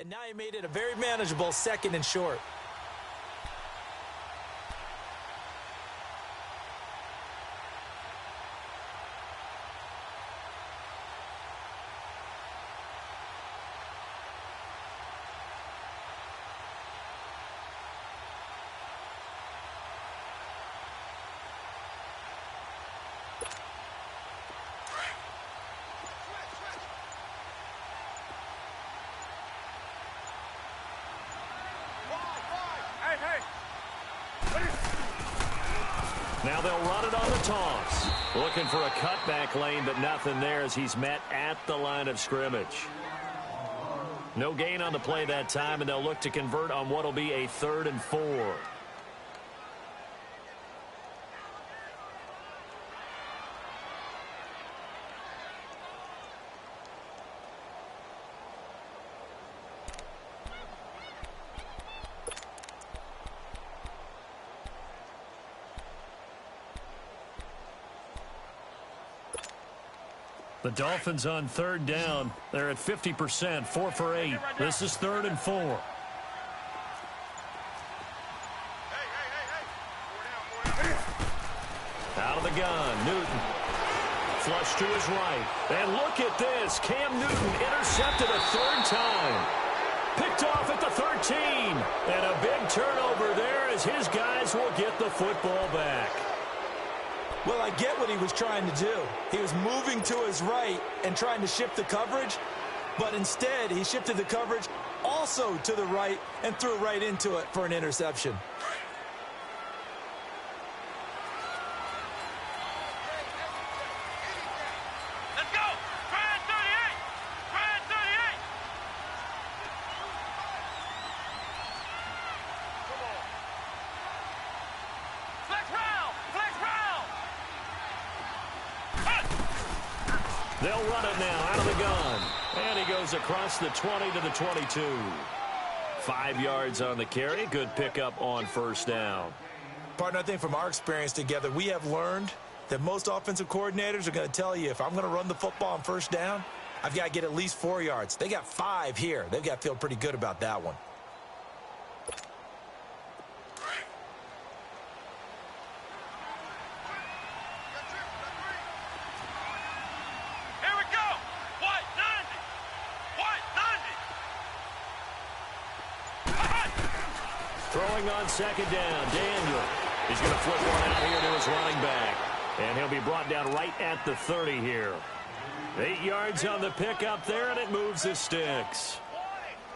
And now he made it a very manageable 2nd and short. Now they'll run it on the toss. Looking for a cutback lane, but nothing there as he's met at the line of scrimmage. No gain on the play that time, and they'll look to convert on what will be a 3rd and 4. The Dolphins on 3rd down. They're at 50%, 4 for 8. This is 3rd and 4. Out of the gun, Newton. Flush to his right. And look at this. Cam Newton intercepted a 3rd time. Picked off at the 13. And a big turnover there as his guys will get the football back. Well, I get what he was trying to do. He was moving to his right and trying to shift the coverage, but instead he shifted the coverage also to the right and threw right into it for an interception. Let's go! Try at 38! Try at 38! Come on. Flex round! Flex round! They'll run it now out of the gun. And he goes across the 20 to the 22. 5 yards on the carry. Good pickup on 1st down. Partner, I think from our experience together, we have learned that most offensive coordinators are going to tell you, if I'm going to run the football on 1st down, I've got to get at least 4 yards. They got 5 here. They've got to feel pretty good about that one. Here we go! White 90! Throwing on 2nd down, Daniel. He's going to flip one out here to his running back. And he'll be brought down right at the 30 here. 8 yards on the pickup there, and it moves the sticks.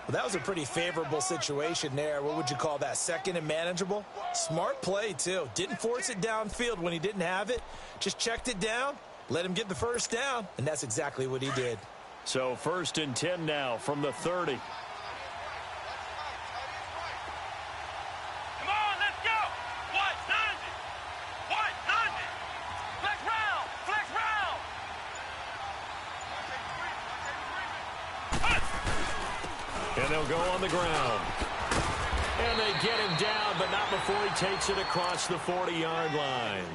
Well, that was a pretty favorable situation there. What would you call that? 2nd and manageable? Smart play, too. Didn't force it downfield when he didn't have it. Just checked it down, let him get the 1st down, and that's exactly what he did. So 1st and 10 now from the 30. Come on, let's go! White 90! White 90! Flex round! Flex round! And they'll go on the ground. And they get him down, but not before he takes it across the 40-yard line.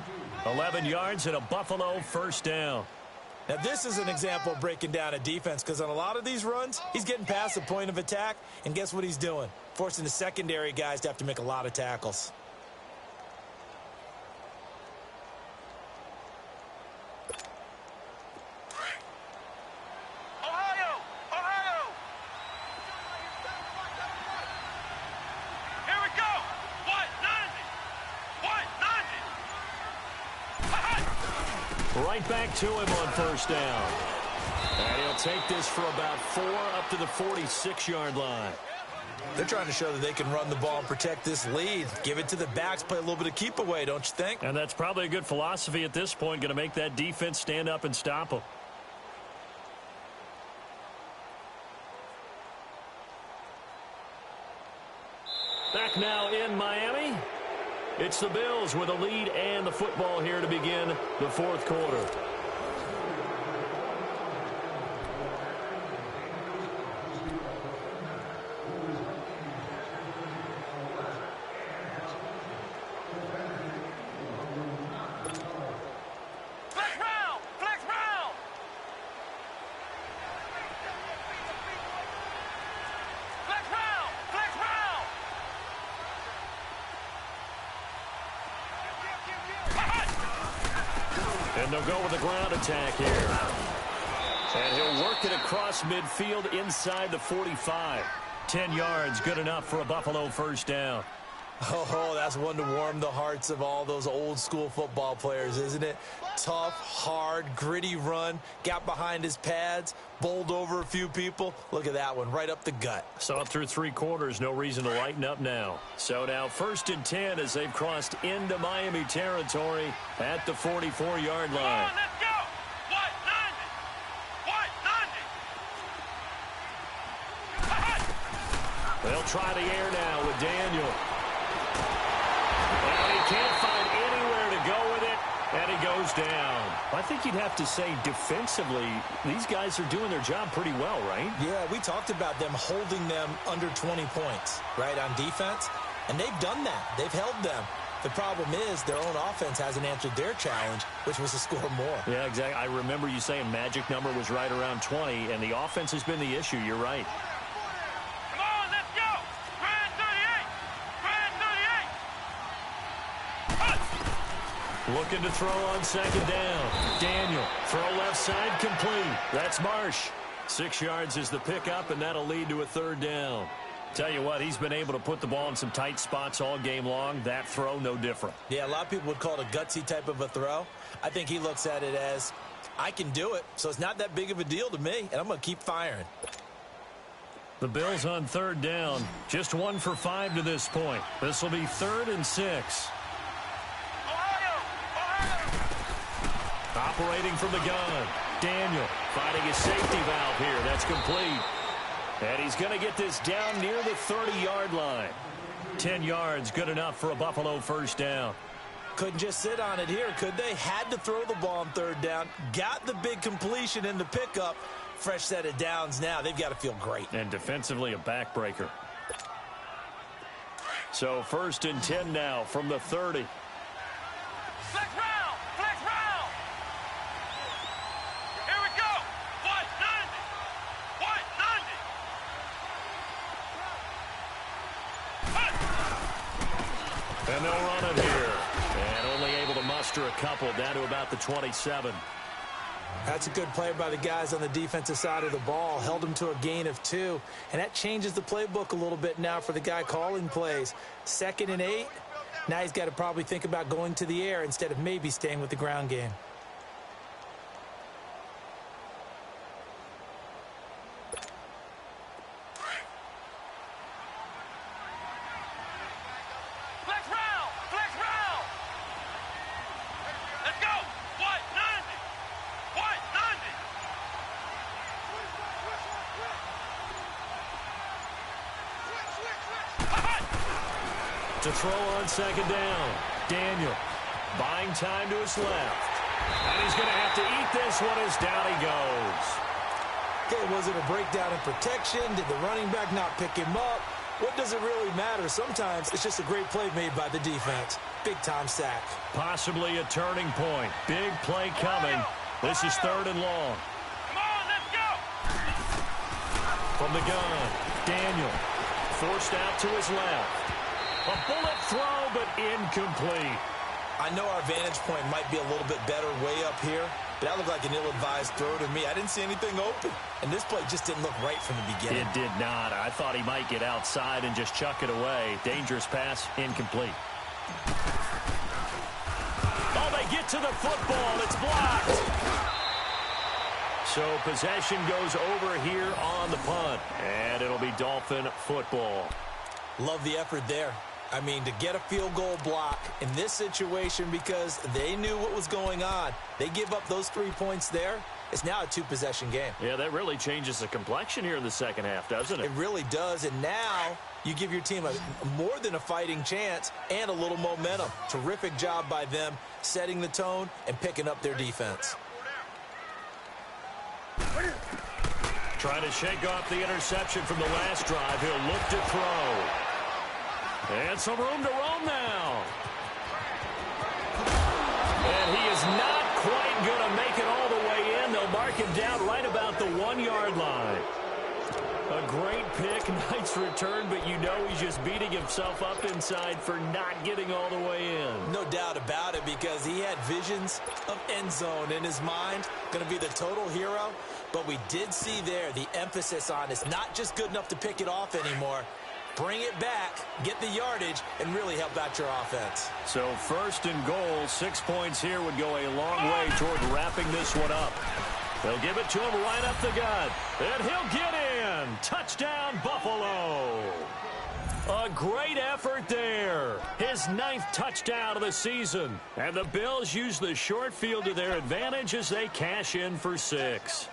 11 yards and a Buffalo 1st down. Now, this is an example of breaking down a defense, because on a lot of these runs, he's getting past the point of attack, and guess what he's doing? Forcing the secondary guys to have to make a lot of tackles. Ohio! Ohio! Here we go! White 90! White 90! Right back to him on 1st down. And he'll take this for about 4 up to the 46-yard line. They're trying to show that they can run the ball and protect this lead. Give it to the backs, play a little bit of keep away, don't you think? And that's probably a good philosophy at this point, going to make that defense stand up and stop them. Back now in Miami. It's the Bills with a lead and the football here to begin the 4th quarter. Flex round! Flex round! And they'll go with the ground attack here. And he'll work it across midfield inside the 45. 10 yards, good enough for a Buffalo first down. Oh, that's one to warm the hearts of all those old-school football players, isn't it? Tough, hard, gritty run, got behind his pads, bowled over a few people. Look at that one, right up the gut. Saw it through 3 quarters, no reason to lighten up now. So now 1st and 10 as they've crossed into Miami territory at the 44-yard line. Come on, let's go! What? 90! They'll try the air now with Daniel. And he can't find anywhere to go with it, and he goes down. I think you'd have to say defensively, these guys are doing their job pretty well, right? Yeah, we talked about them holding them under 20 points, right, on defense, and they've done that. They've held them. The problem is their own offense hasn't answered their challenge, which was to score more. Yeah, exactly. I remember you saying magic number was right around 20, and the offense has been the issue. You're right. Come on, let's go! Grand 38! Grand 38! Looking to throw on 2nd down. Daniel, throw left side, complete. That's Marsh. 6 yards is the pickup, and that'll lead to a 3rd down. Tell you what, he's been able to put the ball in some tight spots all game long. That throw, no different. Yeah, a lot of people would call it a gutsy type of a throw. I think he looks at it as, I can do it, so it's not that big of a deal to me, and I'm going to keep firing. The Bills on 3rd down. Just 1 for 5 to this point. This will be 3rd and 6. Operating from the gun. Daniel finding his safety valve here. That's complete. And he's going to get this down near the 30-yard line. 10 yards, good enough for a Buffalo first down. Couldn't just sit on it here, could they? Had to throw the ball on 3rd down. Got the big completion in the pickup. Fresh set of downs now. They've got to feel great. And defensively, a backbreaker. So 1st and 10 now from the 30. Flex round! Flex round! Here we go! What? 90! What? 90! And they'll run it here. And only able to muster a couple down to about the 27. That's a good play by the guys on the defensive side of the ball. Held them to a gain of 2. And that changes the playbook a little bit now for the guy calling plays. 2nd and 8. Now he's got to probably think about going to the air instead of maybe staying with the ground game. Flex round! Flex round! Let's go! What? 90! What? 90! To throw on 2nd down. Daniel buying time to his left. And he's going to have to eat this one as down he goes. Okay, was it a breakdown in protection? Did the running back not pick him up? What does it really matter? Sometimes it's just a great play made by the defense. Big-time sack. Possibly a turning point. Big play coming. This is 3rd and long. Come on, let's go! From the gun, Daniel forced out to his left. A bullet throw, but incomplete. I know our vantage point might be a little bit better way up here, but that looked like an ill-advised throw to me. I didn't see anything open, and this play just didn't look right from the beginning. It did not. I thought he might get outside and just chuck it away. Dangerous pass, incomplete. Oh, they get to the football. It's blocked. So possession goes over here on the punt, and it'll be Dolphin football. Love the effort there. I mean, to get a field goal block in this situation because they knew what was going on. They give up those 3 points there. It's now a 2-possession game. Yeah, that really changes the complexion here in the second half, doesn't it? It really does, and now you give your team a more than a fighting chance and a little momentum. Terrific job by them setting the tone and picking up their defense. Trying to shake off the interception from the last drive. He'll look to throw. And some room to roam now. And he is not quite going to make it all the way in. They'll mark him down right about the 1-yard line. A great pick, nice return, but you know he's just beating himself up inside for not getting all the way in. No doubt about it, because he had visions of end zone in his mind. Going to be the total hero. But we did see there the emphasis on it's not just good enough to pick it off anymore. Bring it back, get the yardage, and really help out your offense. So 1st and goal, 6 points here would go a long way toward wrapping this one up. They'll give it to him right up the gut, and he'll get in. Touchdown, Buffalo. A great effort there. His 9th touchdown of the season. And the Bills use the short field to their advantage as they cash in for 6.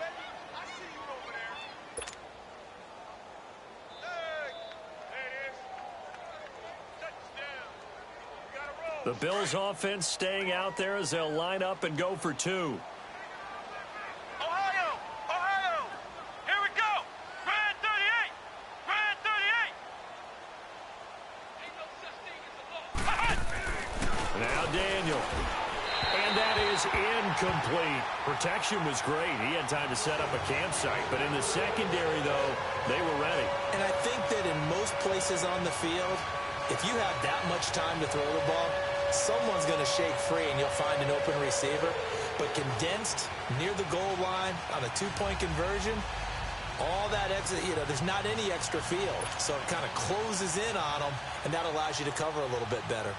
The Bills offense staying out there as they'll line up and go for 2. Ohio! Ohio! Here we go! Grand 38! Grand 38! Now Daniel. And that is incomplete. Protection was great. He had time to set up a campsite. But in the secondary, though, they were ready. And I think that in most places on the field, if you have that much time to throw the ball, someone's going to shake free and you'll find an open receiver. But condensed near the goal line on a 2-point conversion, all that extra, there's not any extra field. So it kind of closes in on them, and that allows you to cover a little bit better.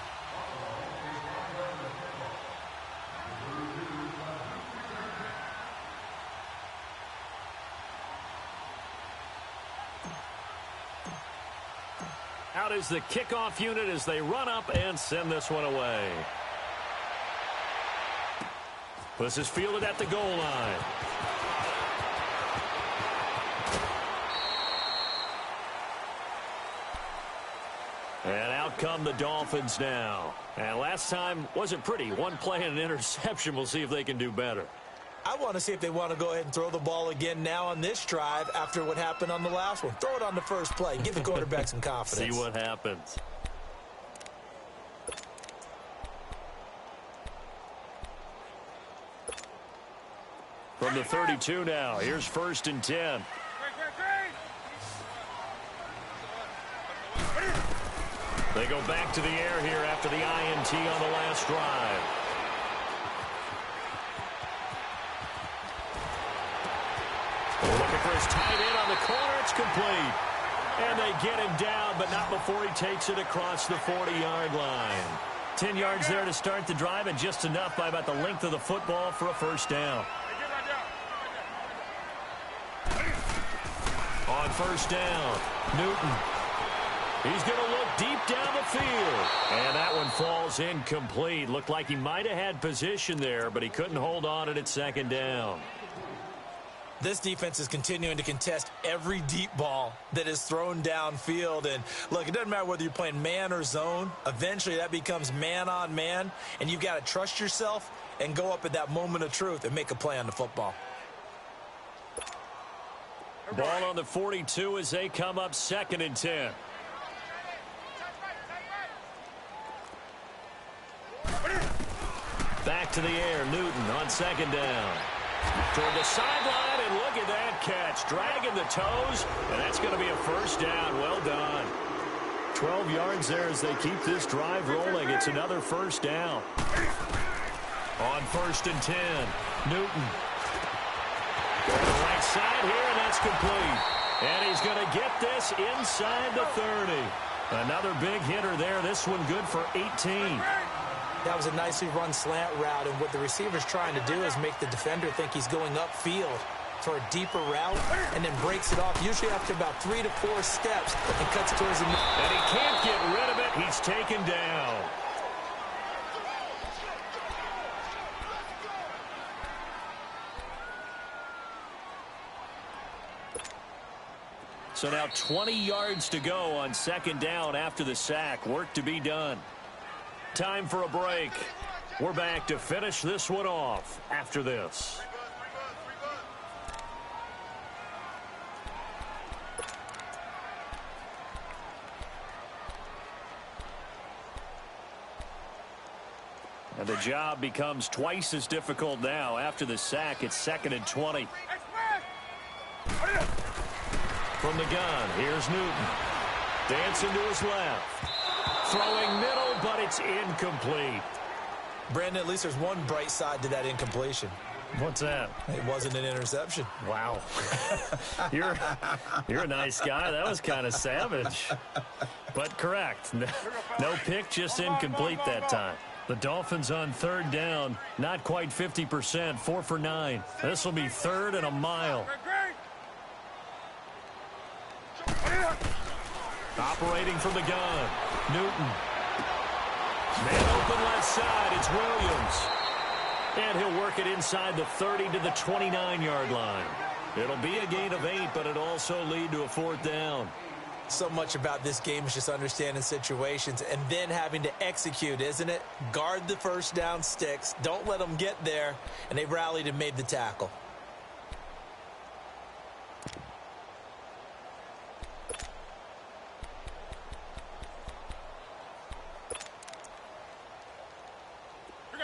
Out is the kickoff unit as they run up and send this one away. This is fielded at the goal line. And out come the Dolphins now. And last time wasn't pretty. One play and an interception. We'll see if they can do better. I want to see if they want to go ahead and throw the ball again now on this drive after what happened on the last one. Throw it on the first play. Give the quarterback some confidence. See what happens. From the 32 now. Here's 1st and 10. They go back to the air here after the INT on the last drive. Looking for his tight end on the corner. It's complete. And they get him down, but not before he takes it across the 40-yard line. 10 yards there to start the drive, and just enough by about the length of the football for a 1st down. On 1st down, Newton. He's going to look deep down the field. And that one falls incomplete. Looked like he might have had position there, but he couldn't hold on it at 2nd down. This defense is continuing to contest every deep ball that is thrown downfield. And, look, it doesn't matter whether you're playing man or zone. Eventually, that becomes man-on-man, and you've got to trust yourself and go up at that moment of truth and make a play on the football. Ball on the 42 as they come up 2nd and 10. Back to the air, Newton on 2nd down. Toward the sideline, and look at that catch. Dragging the toes, and that's going to be a 1st down. Well done. 12 yards there as they keep this drive rolling. It's another 1st down. On 1st and 10, Newton. On the right side here, and that's complete. And he's going to get this inside the 30. Another big hitter there. This one good for 18. That was a nicely run slant route, and what the receiver's trying to do is make the defender think he's going upfield for a deeper route, and then breaks it off, usually after about 3 to 4 steps, and cuts towards the middle. And he can't get rid of it. He's taken down. So now 20 yards to go on 2nd down after the sack. Work to be done. Time for a break. We're back to finish this one off after this. And the job becomes twice as difficult now. After the sack, it's 2nd and 20. From the gun, here's Newton. Dancing to his left. Throwing middle, but it's incomplete. Brandon, at least there's one bright side to that incompletion. What's that? It wasn't an interception. Wow. You're a nice guy. That was kind of savage. But correct. No pick, just incomplete that time. The Dolphins on third down, not quite 50%, 4 for 9. This will be third and a mile. Operating from the gun, Newton. Man open left side, it's Williams. And he'll work it inside the 30 to the 29-yard line. It'll be a gain of 8, but it'll also lead to a fourth down. So much about this game is just understanding situations and then having to execute, isn't it? Guard the first down sticks. Don't let them get there. And they rallied and made the tackle.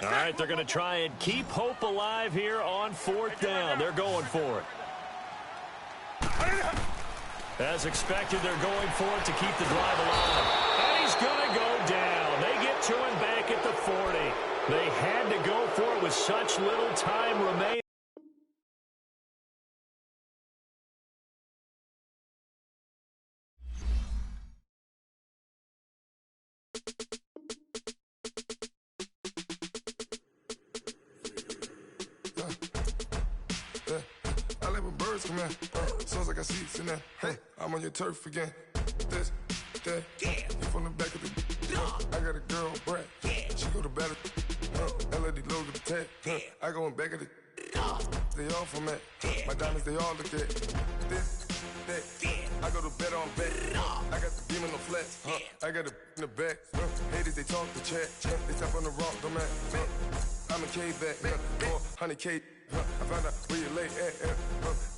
All right, they're going to try and keep hope alive here on fourth down. They're going for it. As expected, they're going for it to keep the drive alive. And he's going to go down. They get to him back at the 40. They had to go for it with such little time remaining. Come in, sounds like I see seats in there. Hey, I'm on your turf again. This, that, you from the back of the. I got a girl, Brad. She go to battle. LED logo the tag. I go in back of the. They all from that. My diamonds, they all look at. This, that. I go to bed on bed. I got the beam on the flats. I got it in the back. Haters, they talk the chat. They tap on the rock, don't matter. I'm a K back. 400K. I found out where you lay at.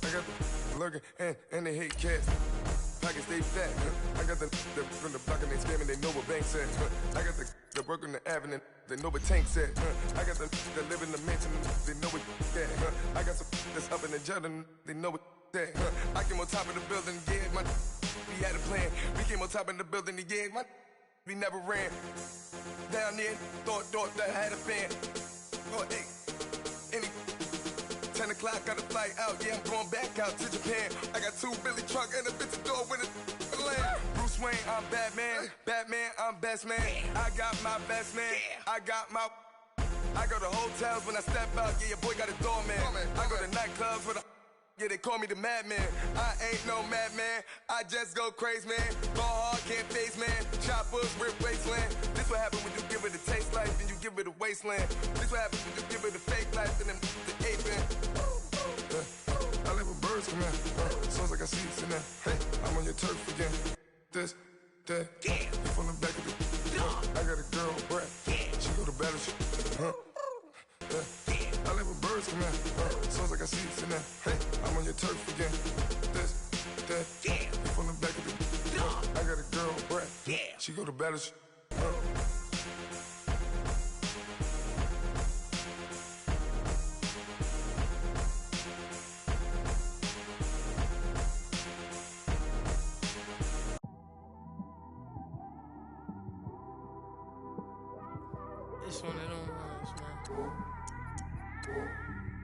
I got the lurking and they hate cats. Pockets stay fat. I got the from the block and they scamming, they know what banks at. I got the work on the avenue, they know what tanks at. I got the that live in the mansion, they know what that. I got some that's up in the jet and they know what that. I came on top of the building, yeah, my we had a plan. We came on top of the building, yeah, my we never ran. Down there, thought that I had a fan. Oh, hey, any 10 o'clock, got a flight out, yeah, I'm going back out to Japan. I got 2 Billy truck and a bitch door with a land. Bruce Wayne, I'm Batman. Batman, I'm best man. I got my best man. I got my. I go to hotels when I step out, yeah, your boy got a doorman. I go to nightclubs with a. Yeah, they call me the madman. I ain't no madman. I just go crazy, man. Ball hard, can't face, man. Choppers, rip wasteland. This what happen when you give it a taste life and you give it a wasteland. This what happens when you give it a fake life and then the ape man. I live with birds come in. Sounds like I see seats in there. Hey, I'm on your turf again. This, that. You from the back of the. I got a girl, Brad. She go to battle. I live with birds come in. Sounds like I see seats in there. Hey, I'm on your turf again. This, that. You from the back of the. I got a girl, Brad. She go to battle. It's one of them ones, man.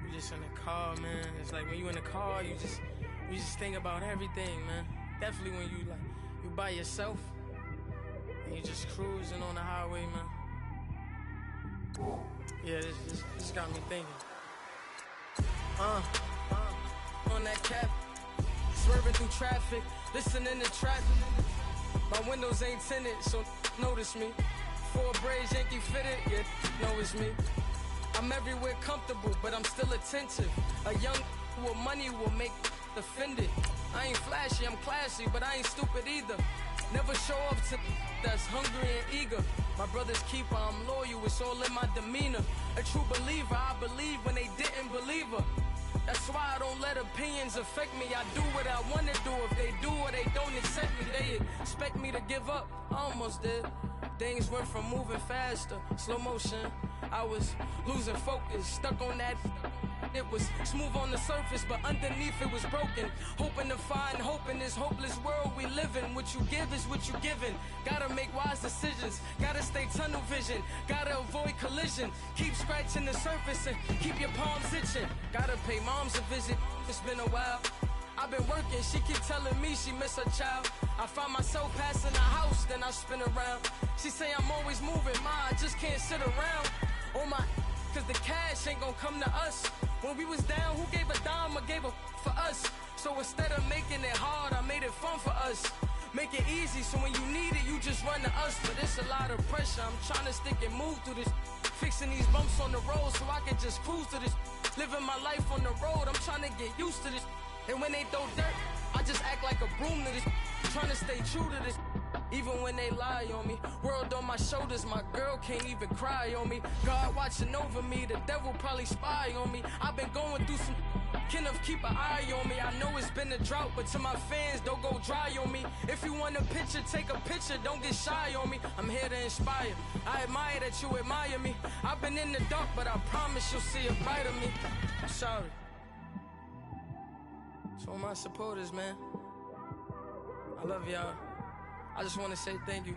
You just in the car, man. It's like when you in the car, you just think about everything, man. Definitely when you by yourself and you just cruising on the highway, man. Yeah, this got me thinking. On that cap, swerving through traffic, listening to traffic. My windows ain't tinted, so notice me. 4 braids, Yankee fitted, yeah, know it's me. I'm everywhere comfortable, but I'm still attentive. A young with money will make offended. I ain't flashy, I'm classy, but I ain't stupid either. Never show up to that's hungry and eager. My brother's keeper, I'm loyal, it's all in my demeanor. A true believer, I believe when they didn't believe her. That's why I don't let opinions affect me. I do what I want to do. If they do or they don't accept me, they expect me to give up. I almost did. Things went from moving faster, slow motion. I was losing focus, stuck on that. It was smooth on the surface, but underneath it was broken. Hoping to find hope in this hopeless world we live in. What you give is what you given. Gotta make wise decisions. Gotta stay tunnel vision. Gotta avoid collision. Keep scratching the surface and keep your palms itching. Gotta pay moms a visit. It's been a while. I've been working, she keep telling me she miss her child. I find myself passing the house, then I spin around. She say I'm always moving, ma, I just can't sit around. Oh my, cause the cash ain't gonna come to us. When we was down, who gave a dime or gave a for us? So instead of making it hard, I made it fun for us. Make it easy, so when you need it, you just run to us. But it's a lot of pressure, I'm trying to stick and move through this. Fixing these bumps on the road so I can just cruise to this. Living my life on the road, I'm trying to get used to this. And when they throw dirt, I just act like a broom to this. Trying to stay true to this. Even when they lie on me. World on my shoulders, my girl can't even cry on me. God watching over me, the devil probably spy on me. I've been going through some Kenneth, keep an eye on me. I know it's been a drought, but to my fans, don't go dry on me. If you want a picture, take a picture, don't get shy on me. I'm here to inspire. I admire that you admire me. I've been in the dark, but I promise you'll see a brighter me. I'm sorry. To all my supporters, man, I love y'all. I just want to say thank you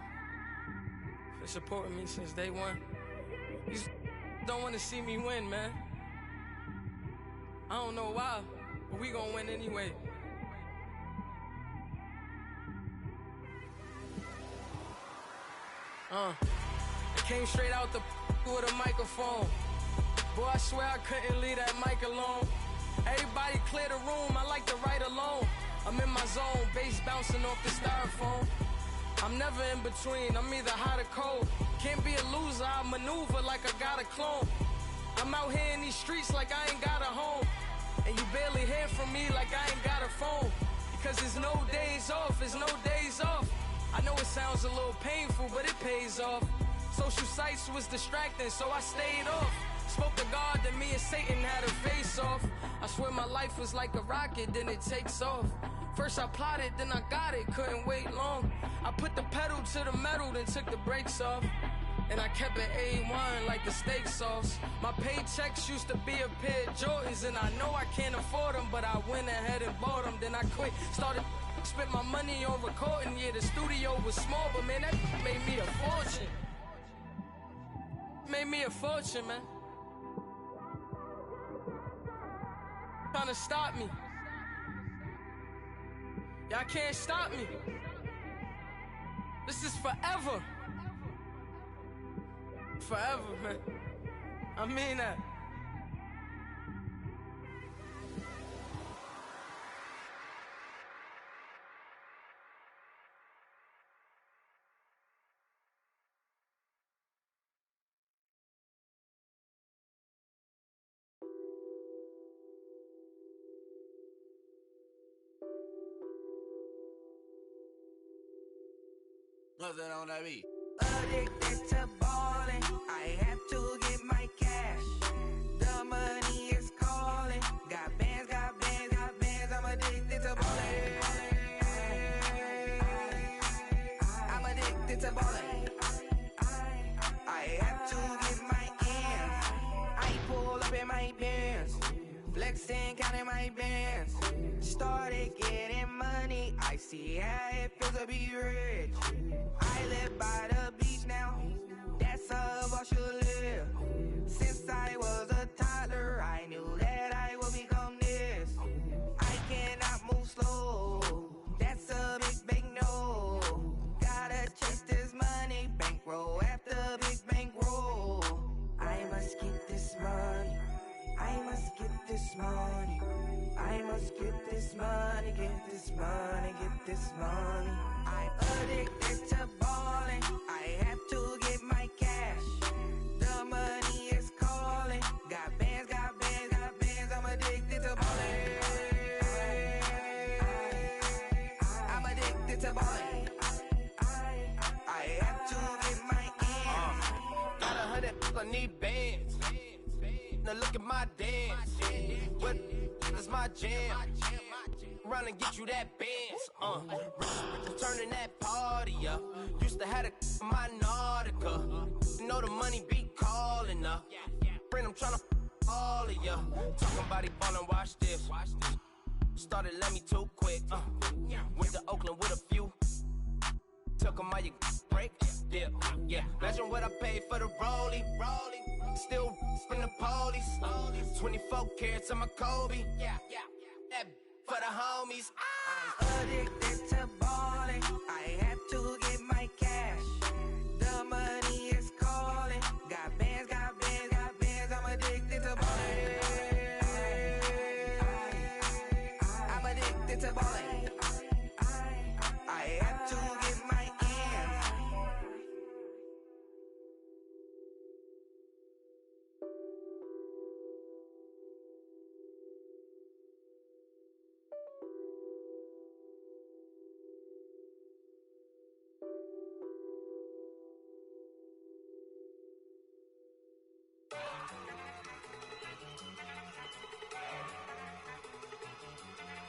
for supporting me since day one. You don't want to see me win, man. I don't know why, but we gonna win anyway. It came straight out the with a microphone. Boy, I swear I couldn't leave that mic alone. Everybody clear the room, I like to write alone. I'm in my zone, bass bouncing off the styrofoam. I'm never in between, I'm either hot or cold. Can't be a loser, I maneuver like I got a clone. I'm out here in these streets like I ain't got a home. And you barely hear from me like I ain't got a phone. Because there's no days off, there's no days off. I know it sounds a little painful, but it pays off. Social sites was distracting, so I stayed off. Spoke to God, then me and Satan had a face off. I swear my life was like a rocket, then it takes off. First I plotted, then I got it, couldn't wait long. I put the pedal to the metal, then took the brakes off. And I kept it A1 like the steak sauce. My paychecks used to be a pair of Jordans, and I know I can't afford them, but I went ahead and bought them. Then I quit, started spent my money on recording. Yeah, the studio was small, but man, that made me a fortune. Made me a fortune, man. Trying to stop me. Y'all can't stop me. This is forever. Forever, man. I mean that. Nothing on that beat. Addicted to ballin', I have to get my cash. The money is calling. Got bands, got bands, got bands. I'm addicted to ballin'. I'm addicted to ballin'. I have to get my ends. I pull up in my bands, flexing, counting my bands. Started getting money. I see how it feels to be rich. I live by the beach now, that's how I should live. Since I was a toddler, I knew that I would become this. I cannot move slow, that's a big no. Gotta chase this money, bankroll after big bankroll. I must get this money, I must get this money. I must get this money, get this money, get this money. I'm addicted to ballin', I have to get my cash. The money is calling. Got bands, got bands, got bands. I'm addicted to ballin'. I'm addicted to ballin'. I have to get my ends. Got 100, I need bands. Now look at my dance. What is my jam? Run and get you that bands. Turning that party up. Used to have a my Nautica. You know the money be calling up. Friend, I'm tryna all of ya. Talking about he ballin', watch this. Started let me too quick. Went to Oakland with a few. Took 'em all you break. Yeah. Imagine what I paid for the rollie. Still in the police. 24 carats on my Kobe. That for the homies. I'm addicted to balling. I have to get my cash. The money is calling. Got bands, got bands, got bands. I'm addicted to balling. I'm addicted to balling. I have to get my ends.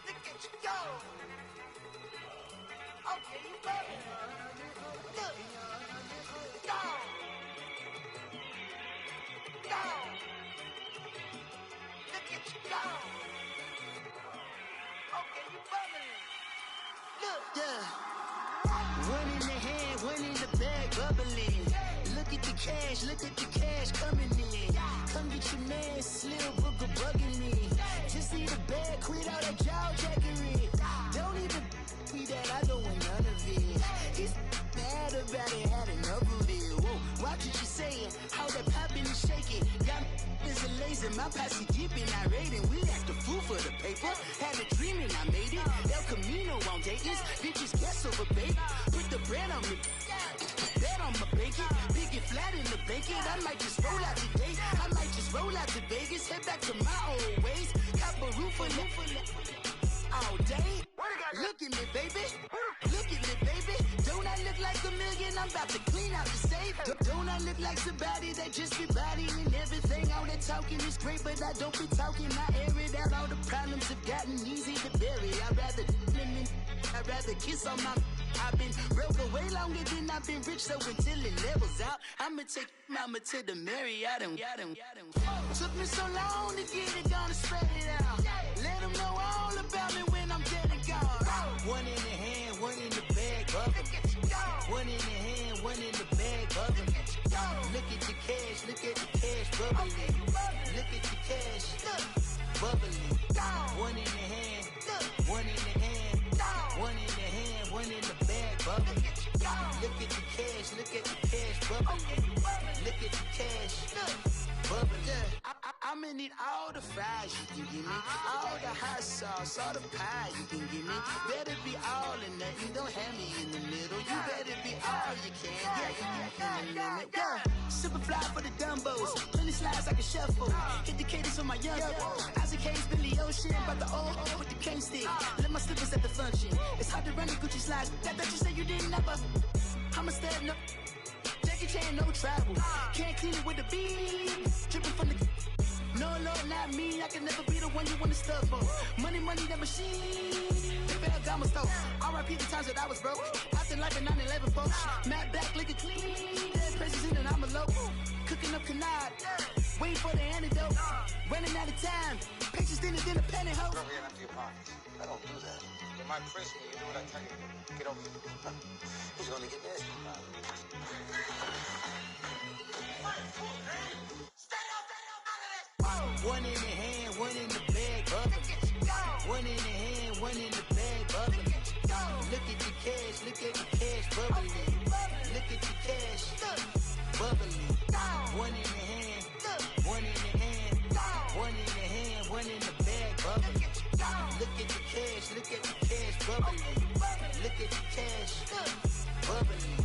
Look at you go. Okay, you better. Look. Go. Go. Look at you go. Okay, you bubbling. Look. Yeah. One in the hand, one in the bag, bubbling. Look at the cash coming in. Come get your man, Slim Booker bugging me. Just see the bag, quit all that jaw jackery. Don't even me that I don't want none of it. He's mad about it, had enough of it. Whoa, watch what you saying, how that poppin' and shaking. Got is a laser, my posse deep and irate, and we act a fool for the paper. Had a dream and I made it. El Camino on Dayton's, bitches guess over bait. Put the bread on me, bet on my bacon. Big it flat in the bacon. I might just roll out today. I might just roll out to Vegas, head back to my old ways. Cop a roof all day. Look at me, baby. Look at me, baby. Don't I look like a million? I'm about to clean out the safe. Don't I look like somebody that just be bodying everything? All that talking is great, but I don't be talking. I air it out. All the problems have gotten easy to bury. I'd rather kiss on my. I've been broke way longer than I've been rich, so until it levels out, I'ma take mama to the Marriott and took me so long to get it gone and spread it out. Let them know all about me when I'm dead and gone. One in the hand, one in the bag, bubbling. One in the hand, one in the bag, bubbling. Look at the cash, bubbling. Look at the cash, bubbling. One in the hand, one in the hand, one in the hand, one in the bag, bubbling. Look at the cash, bubbling. Look at the cash, bubbling. I'm gonna need all the fries you can give me, all the hot sauce, all the pie you can give me. Better be all or nothing, don't have me in the middle. You better be all you can, yeah. Super fly for the Dumbos, plenty slides like a shuffle. Hit the cadence for my young Isaac Hayes, Billy Ocean, about the old with the cane stick. Let my slippers at the function. It's hard to run the Gucci slides. That you say you didn't never. I'm a step no. Jackie Chan, no travel. Can't clean it with the beat. Dripping from the. No, not me. I can never be the one you want to stuff for. Money, that machine. The Ferragamo stove. R.I.P. the times that I was broke. Acting like a 9/11 folks. Matte back, looking clean. Dead presents in and I'm alone. Cooking up canard. Waiting for the antidote. Running out of time. Patience thinner than a penny hoe. Rub your empty your pockets. I don't do that. You might press me. You do what I tell you. Get over it. He's gonna get nasty. One in the hand, one in the bag, bubbling. One in the hand, one in the bag, bubbling. Look at the cash, bubbling. Look at the cash, bubbling. One in the hand, one in the hand, one in the hand, one in the bag, bubbling. Look at the cash, bubbling. Look at the cash, bubbling.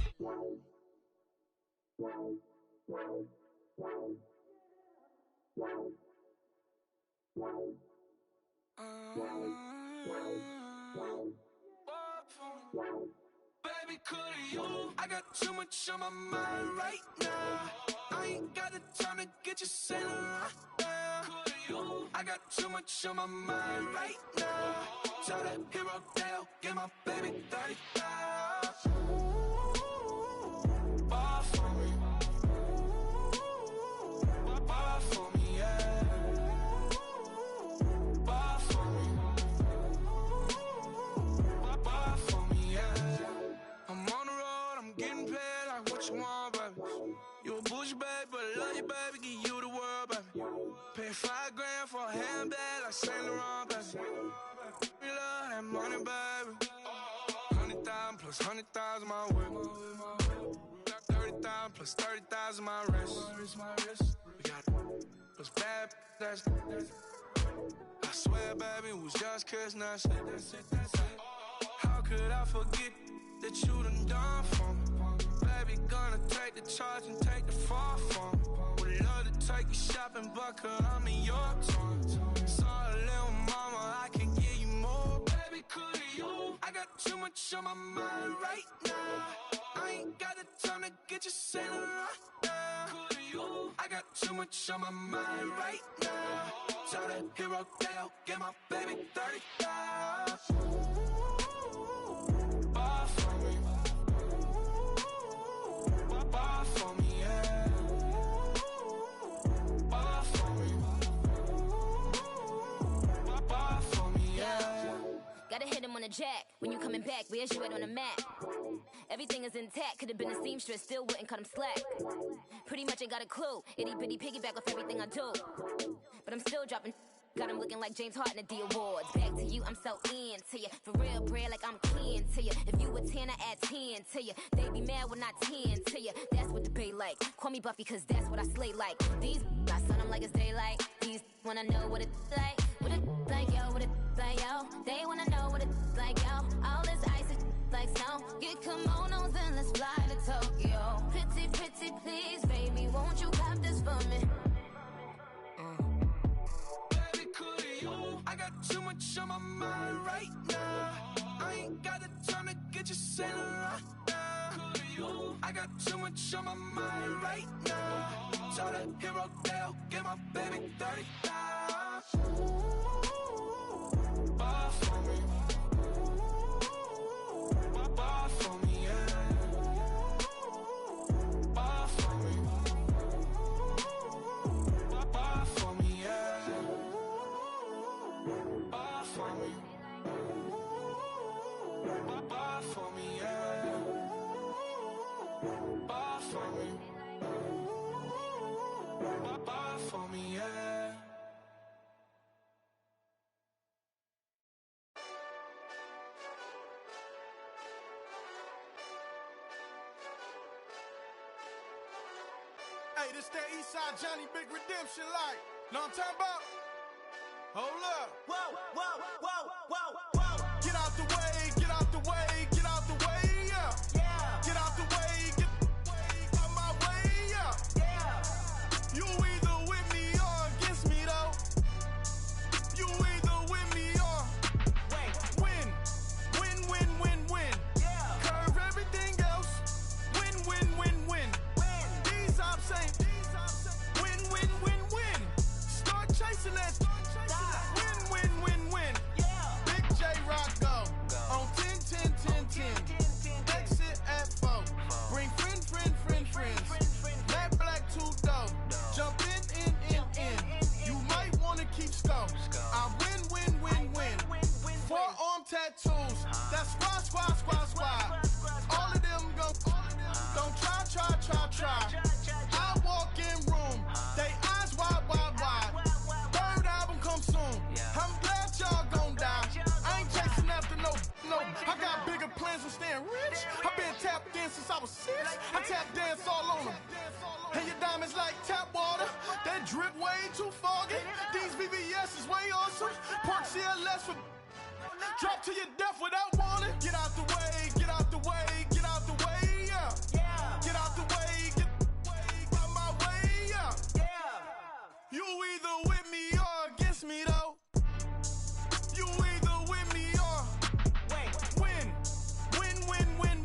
Baby, could you? I got too much on my mind right now. I ain't got the time to get you sailing right now. I got too much on my mind right now. Tell that hero Dale, get my baby 35. Bar for me, yeah. handbag like Saint Laurent, baby. We love that money, baby. 100,000 plus 100,000 my whip. 30,000 plus 30,000 my wrist. We got plus bad, that's I swear, baby, it was just kiss, that's it. How could I forget that you done for me? Baby, gonna take the charge and take the fall from me. Would love to take you shopping, but cause I'm in your town. Sorry, little mama, I can give you more. Baby, could you? I got too much on my mind right now. I ain't got the time to get you sailing right now. Could you? I got too much on my mind right now. Tell that hero Dale, get my baby 30,000. Buy for me. Buy for me, yeah. Buy for me. Buy for me, yeah. Gotta hit him on the jack. When you coming back, where's you at on the map? Everything is intact. Could've been a seamstress, still wouldn't cut him slack. Pretty much ain't got a clue. Itty bitty piggyback off everything I do. But I'm still dropping. Got him looking like James Harden at the awards. Back to you, I'm so into you. For real, bread, like I'm kin to you. If you a 10, I add 10 to you. They be mad when I 10 to you. That's what the bay like. Call me Buffy, cause that's what I slay like. These I son them like it's daylight. These wanna know what it's like. What it like, yo, what it like, yo. They wanna know what it's like, yo. All this ice is like snow. Get kimonos and let's fly to Tokyo. Pretty, pretty, please, baby, won't you cop this for me? I got too much on my mind right now. I ain't got the time to get you sailing right now. I got too much on my mind right now. Tell that hero Dale, get my baby 30,000. Buy for me. Buy for me, yeah. Buy for me. Buy for me, yeah. Buy for me. Buy for me, yeah. Buy for me. Buy for me, yeah. Hey, this that Eastside Johnny Big Redemption like. Know what I'm talking about? Hold up. Whoa, whoa, whoa, whoa, whoa. Get out the way, get out the way, get out the way, yeah. Yeah. Get out the way, get out my way, yeah. Yeah. You either with me or against me, though. You either with me or win. Win, win, win, win. Yeah. Curve everything else. Win, win, win, win. These ops ain't win, win, win, win. Start chasing that. Win, win, win, win. Yeah. Big J Rock go. On 10, 10, 10, 10. Exit at 4. Bring friends. Matt Black 2 dough. Jump in. You might wanna keep scope. I win. Forearm tattoos. That's squad. All of them don't try. I walk in room. They eyes wide. Third album come soon. I'm glad y'all gon' die. I ain't chasing after no. I got bigger plans than staying rich. I been tapped in since I was 6. I tap dance all on them. And your diamonds like tap water. That drip way too foggy. These VVS is way awesome. Pork CLS for drop to your death without warning. Get out the way, get out the way, get out the way, yeah. Get out the way, get out my way, yeah. You either with me or against me, though. You either with me or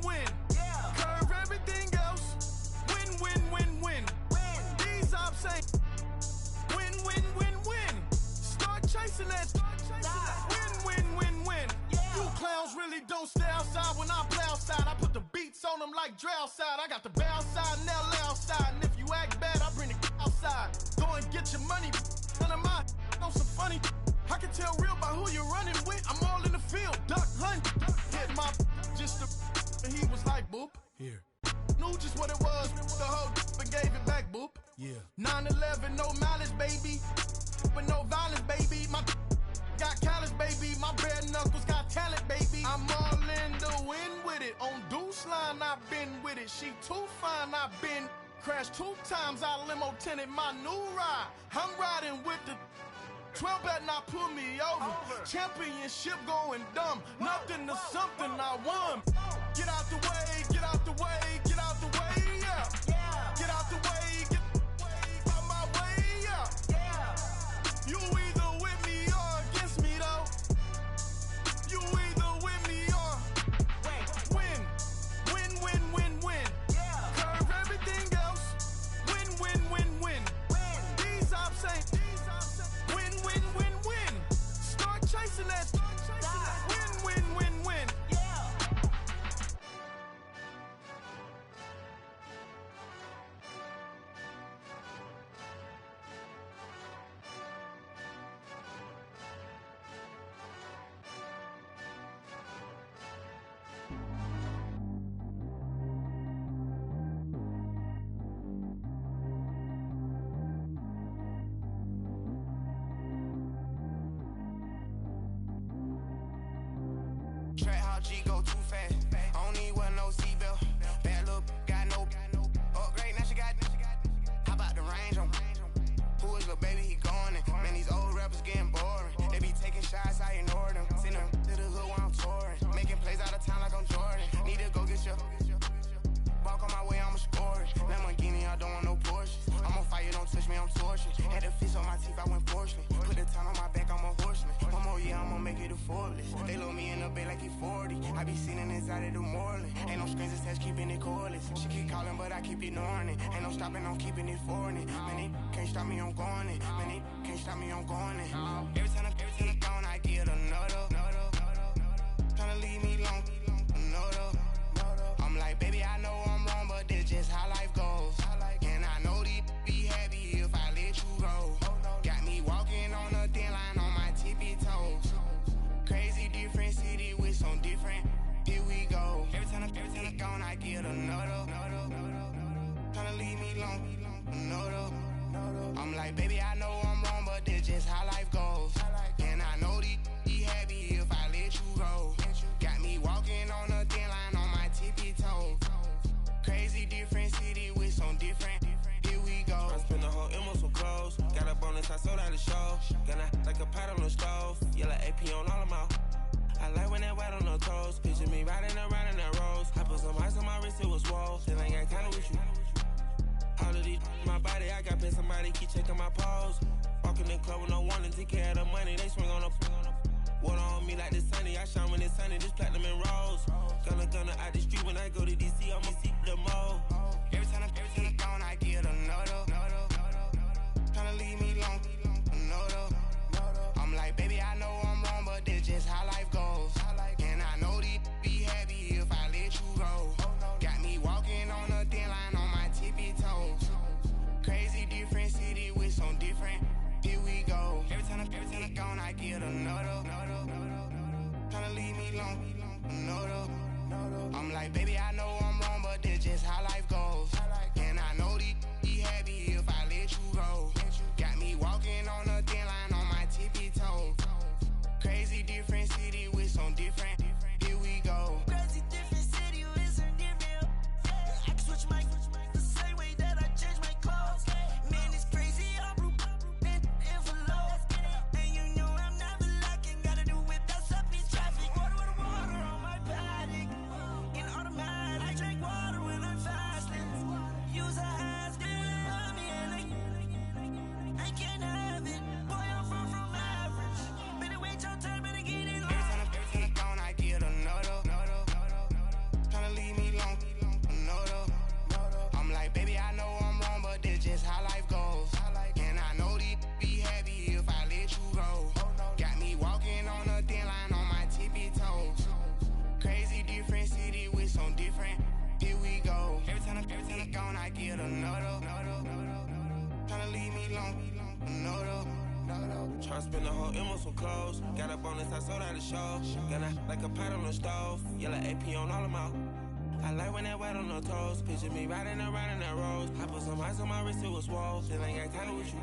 win. Curve everything else. Win. These ops ain't win. Start chasing that. Win. You clowns really don't stay outside when I play outside. I put the beats on them like Dre outside. I got the bow side and LA outside. And if you act bad, I bring the outside. Go and get your money. None of my know some funny. I can tell real by who you're running with. I'm all in the field. Duck hunt. Hit my just the. And he was like, boop. Here. knew just what it was. The whole and gave it back, boop. Yeah. 9/11, no mileage, baby. But no violence, baby. My got callous, baby. My bare knuckles got talent, baby. I'm all in the wind with it. On Deuce line, I've been with it. She too fine, I've been crashed 2 times. I limo tinted my new ride. I'm riding with the 12 better not pull me over. Championship going dumb. Nothing to something I won. Get out the way, get out the way, get out the way, yeah. Get out the way, get out my way, yeah. You either with me or against me, though. You either with me or win. Win, win, win, win. Curve everything else. Win, win, win, win. These ops ain't. Win, win, win, win. Start chasing that. Win, win, win, win. Track how G go too fast. I don't need wear no seatbelt. Bad look, got no upgrade. Now she got. How about the range on? Who is the baby? He going in. Man, these old rappers getting boring. They be taking shots, I ignore them. Send them to the hood while I'm touring. Making plays out of town like I'm Jordan. Need to go get your. Walk on my way, I'ma score it. Lamborghini, I don't want no Porsches. I'm on fire, don't touch me, I'm torching. Had the fish on my teeth, I went porcelain. Put the town on my back, I'm a horseman. One more year, I'ma make it effortless. They load me in the bay like he 40. I be sitting inside of the Moreland. Ain't no screens attached, keeping it cordless. She keep calling, but I keep ignoring it. Ain't no stopping, I'm keeping it for it. Man, it can't stop me, I'm going it. Man, it can't stop me, I'm going it. Every time I gone, I get another. Tryna leave me long, another. I'm like, baby, I know I'm wrong, but this just how life goes. And I know these be happy if I let you go. Got me walking on a thin line on my tippy toes. Crazy different city with some different. Here we go. Every time I gone, I get another. Tryna leave me long, another. I'm like, baby, I know I'm wrong, but this just how life goes. And I know these be happy if I let you go. Got me walking on a thin line on my tippy toes. Crazy different city with some different. Here we go. I spent the whole M on some clothes. Got a bonus, I sold out the show. Gonna like a pot on the stove. Yellow AP on all of them out. I like when that white on the toes. Picture me riding around in that rose. I put some ice on my wrist, it was swole. Then I got kinda with you. All of these, my body, I got pay somebody, keep checking my pose. Walking in the club with no warning, take care of the money, they swing on the. Water on me like the sunny, I shine when it's sunny, just platinum and rose. Gonna out the street when I go to DC, I'ma see the mode. Every time I gone, I get another. Tryna leave me long, another. I'm like, baby, I know I'm wrong, but this just how life goes. And I know these be happy if I let you go. Got me walking on a thin line on my tippy toes. Crazy different city with some different. Here we go. Every time I gone, I get another. Tryna leave me long, another. I'm like, baby, I know I'm wrong, but this just how life goes. And I know these be happy if I let you go. Got me walking on a thin line on my tippy toes. Crazy different city with some different. Here we go. Crazy different city with some different. I can switch my the same way that I change my clothes. Man, it's crazy, I'm envelope. And you know I'm never lacking. Gotta do it, that's up in traffic. Water on my paddock. In automatic, I drink water when I'm fasting. Use a hands, give me and I can't have it. Boy, I'm from average. Better wait your turn, better get it on. Every time I gone, I get another. Tryna leave me long, another. I'm like, baby, I know I'm wrong, but this just how life goes. And I know these be happy if I let you go. Got me walking on a thin line on my tippy toes. Crazy different city with some different. Here we go. Every time I gone, I get another. Tryna leave me long, another. Tryna spend the whole M on some clothes. Got a bonus, I sold out the show. Gonna like a pot on the stove. Yellow AP on all of them out. I like when that white white on no toes. Picture me riding around in that rose. I put some ice on my wrist, it was swole. Still ain't got time with you.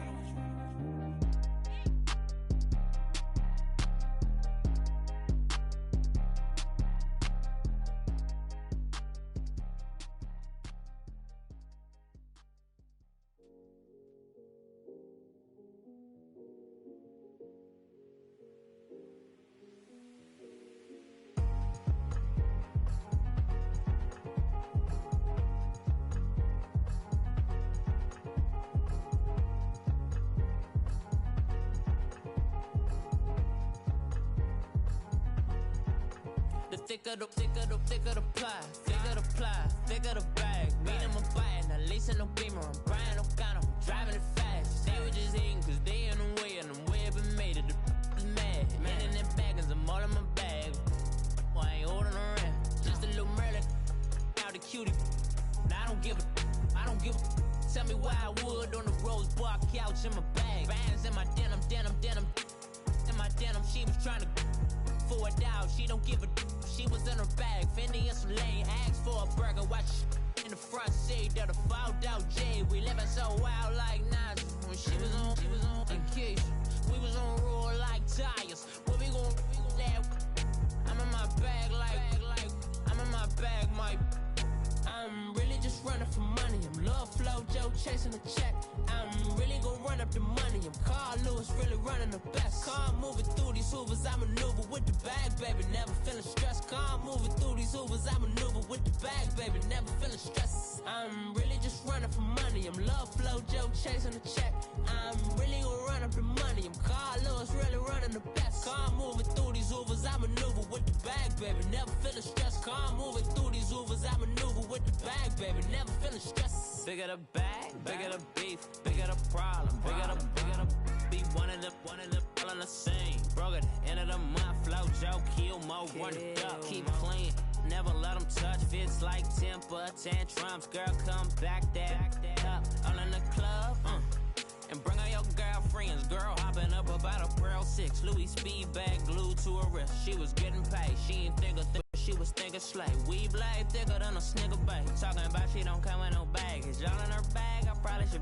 Thicker the bag. Beat him a bite, now lacing no beamer. I'm Brian O'Connor, driving it fast. They were just hating cause they in the way, and the way I've been made it. The is mad. And in them baggins, I'm all in my bag. Well, I ain't holding around. Just a little Merlin, out the cutie. Now I don't give a. Tell me why I would on the rose bar couch in my bag. Bands in my denim. In my denim, she was trying to for it out. She don't give a. She was in her bag, Fendi and some lane. Asked for a burger, watch in the front seat of the fouled out J. We living so wild like Nas. When she was on vacation, we was on roll like tires. What we gon' laugh? I'm in my bag like I'm in my bag, Mike. I'm really just running for money. I'm love flow, Joe chasing the check. I'm really gon' run up the money. I'm Carl Lewis, really running the best. Car moving through these Hoovers, I maneuver with the bag, baby. Never feeling stressed. Car moving through these Hoovers, I maneuver with the bag, baby. Never feeling stressed. I'm really just running for money. I'm love flow, Joe chasing the check. I'm really gon' run up the money. I'm Carl Lewis, really running the best. Car moving through these Hoovers, I maneuver with the bag, baby. Never feeling stressed. Car moving through these Hoovers, I maneuver with the bag, baby. Never feeling stressed. Bigger the bag, bigger the beef, bigger the problem, bigger the beef. One of the all in the same. Broke at the end of the month, flow, Joe, kill, mo, run it up, keep clean. Never let them touch, fits like temper tantrums. Girl, come back that up. All in the club, and bring all your girlfriends. Girl hopping up about a Pearl 6. Louis speed bag glued to her wrist. She was getting paid, she ain't think of she was thinking slay. We blade thicker than a Snicker bag. Talking about she don't come with no baggage. All in her bag, I probably should.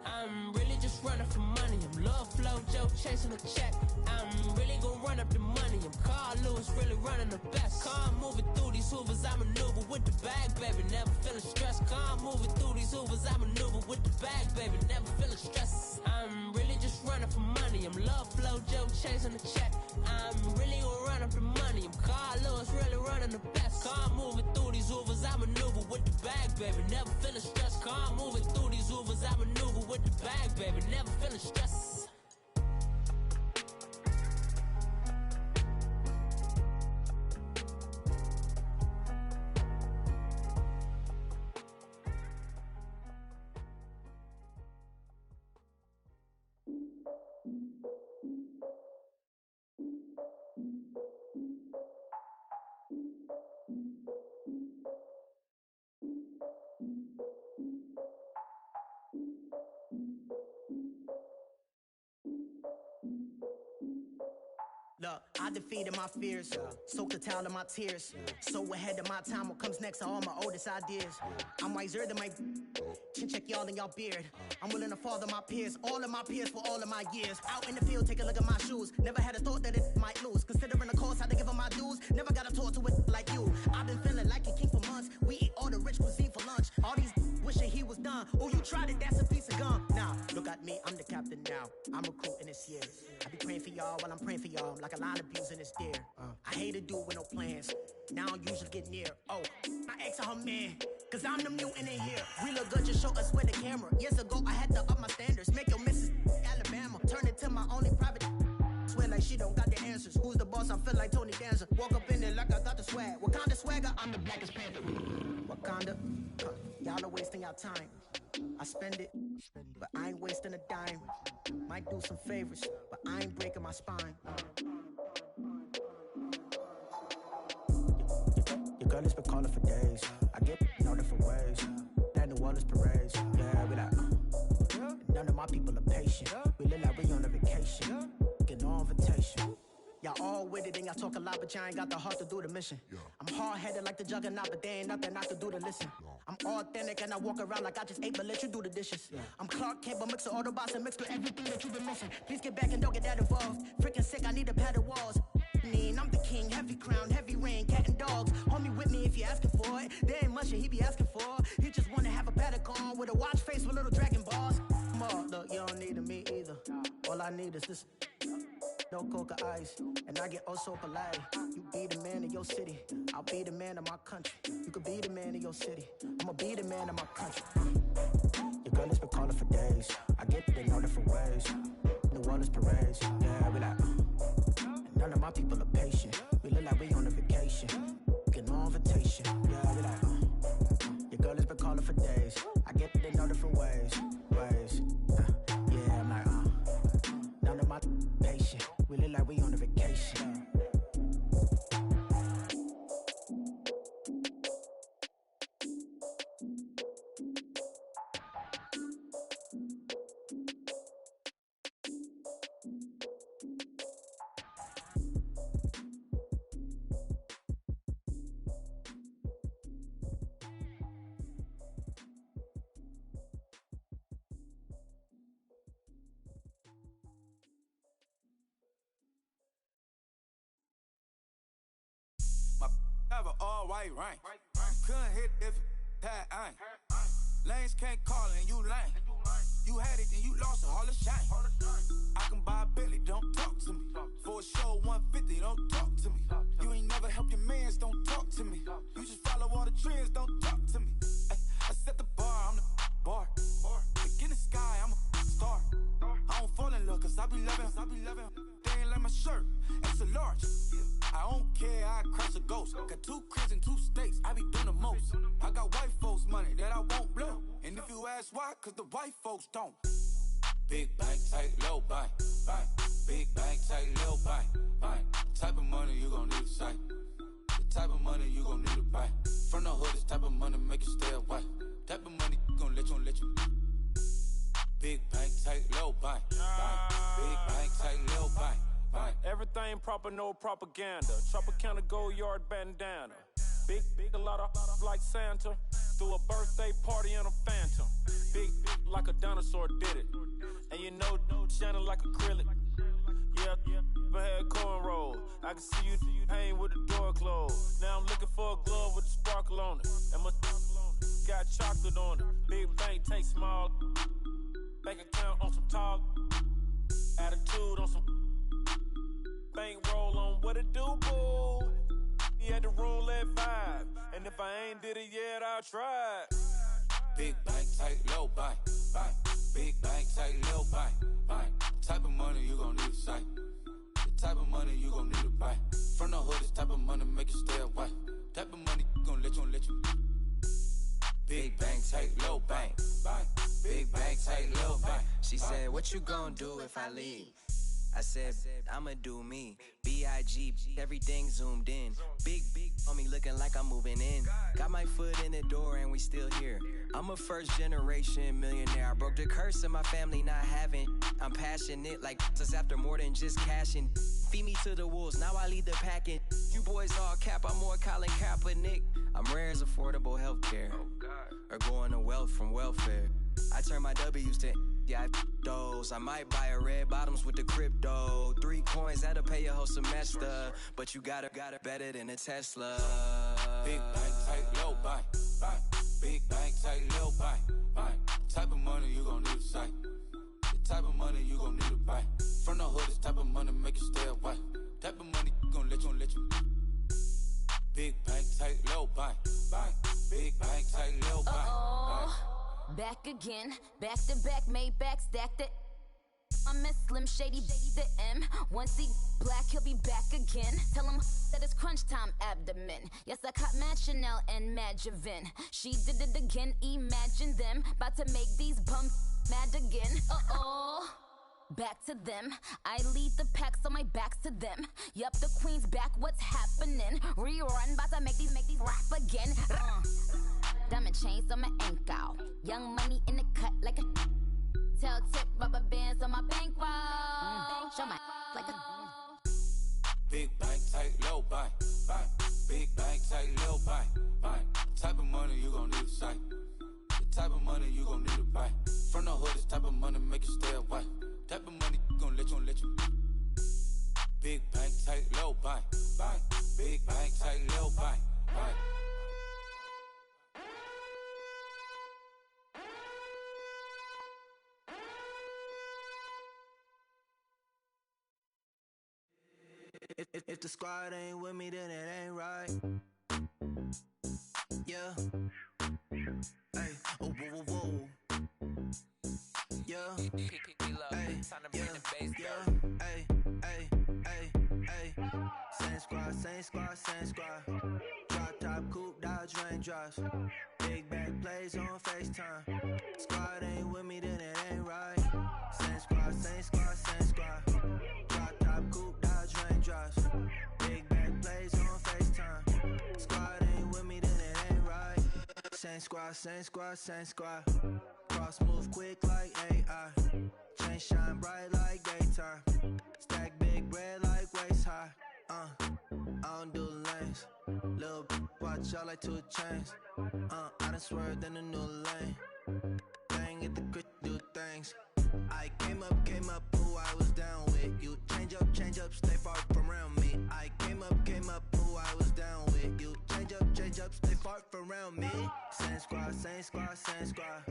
I'm really just running for money. I'm love flow, Joe chasing a check. I'm really gon' run up the money. I'm Carl Lewis, really running the best. Car moving through these Hoovers, I maneuver with the bag, baby. Never feeling stressed. Car moving through these Hoovers, I maneuver with the bag, baby. Never feeling stressed. I'm really just running for money. I'm love flow, Joe chasing a check. I'm really gon' run up the money. I'm Carl Lewis, really running the best. Car moving through these Hoovers, I maneuver with the bag, baby. Never feeling stressed. Car moving through these Hoovers, I maneuver with the bag, baby. Never feeling stressed. Look, I defeated my fears, soaked the towel of my tears. So ahead of my time, what comes next are all my oldest ideas. I'm wiser than my chin check y'all in y'all beard. I'm willing to father my peers, all of my peers for all of my years. Out in the field, take a look at my shoes. Never had a thought that it might lose. Considering the cost, I had to give them my dues. Never got a talk to it like you. I've been feeling like a king for months. We eat all the rich cuisine for lunch. All these wishing he was done. Oh, you tried it, that's a piece of gum. Now, look at me, I'm the captain now. I'm recruiting this year. I be praying for y'all while I'm praying for y'all. Like a line of abusing this deer. I hate to do it with no plans. Now I usually get near. Oh, I ex her man. Cause I'm the mutant in here. We look good, just show us where the camera. Years ago, I had to up my standards. Make your missus Alabama. Turn it to my only private. Swear like she don't got the answers. Who's the boss? I feel like Tony Danza. Walk up in there like I got the swag. Wakanda swagger, I'm the blackest panther. Wakanda, y'all are wasting your time. I spend it, but I ain't wasting a dime. Might do some favors, but I ain't breaking my spine. Your girl has been calling for days. I get in all different ways. That New Orleans parades. Yeah, we like, none of my people are patient. We look like we on a vacation. Get no invitation. Y'all all with it and y'all talk a lot, but y'all ain't got the heart to do the mission. I'm hard-headed like the juggernaut, but there ain't nothing I can do to listen. I'm authentic and I walk around like I just ate, but let you do the dishes. I'm Clark Kent, but mix the Autobots and mix with everything that you've been missing. Please get back and don't get that involved. Freaking sick, I need to pad the walls. I'm the king, heavy crown, heavy rain, cat and dogs. Homie with me if you're asking for it. There ain't much that he be asking for. He just wanna have a paddock on with a watch face with little dragon balls. Look, you don't need me either. All I need is this. No coca ice, and I get oh so polite. You be the man of your city, I'll be the man of my country. You could be the man of your city, I'ma be the man of my country. Your girl has been calling for days. I get it in all different ways. New Orleans parades, yeah, we like. And none of my people are patient. We look like we on a vacation, get no invitation. Yeah, we like. Your girl has been calling for days. I get it in all different ways. Yeah, I'm like. None of my patient. We look like we on a vacation. Have an all-white ring. Couldn't hit if it had ain't. Lanes can't call it and you lame. You had it and you lost it, all the shame. I can buy a Billy, don't talk to me. For a show 150, don't talk to me. You ain't never helped your mans, don't talk to me. You just follow all the trends, don't talk to me. I set the bar, I'm the bar. Look in the sky, I'm a star. I don't fall in love cause I be loving. They ain't like my shirt, it's a large. I don't care, I crash a ghost. Got 2 cribs in 2 states, I be doing the most. I got white folks' money that I won't blow. And if you ask why, cause the white folks don't. Big bank, tight, low bank, bank. Big bank, tight, low bank, bank. Type of money you gon' need to sight. The type of money you gon' need to buy. From the hood, this type of money make you stay away. Type of money gon' let you. Big bank, tight, low bank, bank. Big bank, tight, low bank. Everything proper, no propaganda. Tropicana gold yard bandana. Big, a lot of like Santa. Threw a birthday party in a phantom. Big like a dinosaur did it. And you know, shining like acrylic. Yeah, but had cornrow. I can see you hang with the door closed. Now I'm looking for a glove with a sparkle on it. And my got chocolate on it. Big bank take small. Bank account on some talk. Attitude on some. Bankroll on what it do, boo. He had the roulette vibe. And if I ain't did it yet, I'll try. Big bank, tight, low bank, bank. Big bank, tight, low bank, bank. Type of money you gon' need to sight. The type of money you gon' need to buy. From the hood, this type of money make you stay away. Type of money gon' let you. Big bank, tight, low bank, bank. Big bank, tight, low bank. She said, what you gon' do if I leave? I said, I'ma do me. B.I.G. Everything zoomed in. Big on me looking like I'm moving in. Got my foot in the door and we still here. I'm a first generation millionaire. I broke the curse of my family not having. I'm passionate like us after more than just cashing. Feed me to the wolves, now I lead the packing. You boys all cap, I'm more Colin Kaepernick. I'm rare as affordable healthcare. Or going to wealth from welfare. I turn my W's to those. I might buy a red bottoms with the crypto. 3 coins, that'll pay your whole semester. But you got it better than a Tesla. Big bank, tight, low bank, bank. Big bank, tight, low bank, bank. Type of money you gon' need to sight. The type of money you gon' need to buy. From the hood, this type of money make you stay away. Type of money gon' let you. Big bank, tight, low bank, bank. Big bank, tight, low bank, bank. Back again, back to back, made back, stacked it. I miss Slim Shady, the M. Once he black, he'll be back again. Tell him that it's crunch time abdomen. Yes, I caught Mad Chanel and Mad Javin. She did it again, imagine them. About to make these bumps mad again. Back to them. I lead the pack, so my back's to them. Yup, the queen's back, what's happening? Rerun, about to make these rap again. Diamond chains on my ankle. Young money in the cut like a tail tip, rubber bands on my bankroll. Show my like a big bank, tight, low bank, bank. Big bank, tight little bank. Type of money you gon' need a sight. The type of money you gon' need to buy. From the hood, this type of money make you stay away. Type of money gon' let you. Big bank, tight little bank. Big bank, tight little bank. If the squad ain't with me, then it ain't right. Yeah. Hey, oh, whoa, whoa, whoa. Yeah. Hey, yeah. Hey, hey, hey, hey. Same squad, same squad, same squad. Drop top, coupe, Dodge raindrops. Big back plays on FaceTime. Squad ain't with me, then it ain't right. Same squad, same squad, same squad. Drop top, coupe, Dodge raindrops. Big back plays on FaceTime. Squad ain't with me, then it ain't right. Same squad, same squad, same squad. Cross move quick like AI. Chain shine bright like daytime. Stack big bread like waist high. I don't do lanes. Little watch out like 2 chains. I done swerved in a new lane. Bang at the crit, do things. I came up, who I was down with. You change up, stay far from around me. I came up, who I was down with. You change up, stay far from around me. Same squad, same squad, same squad.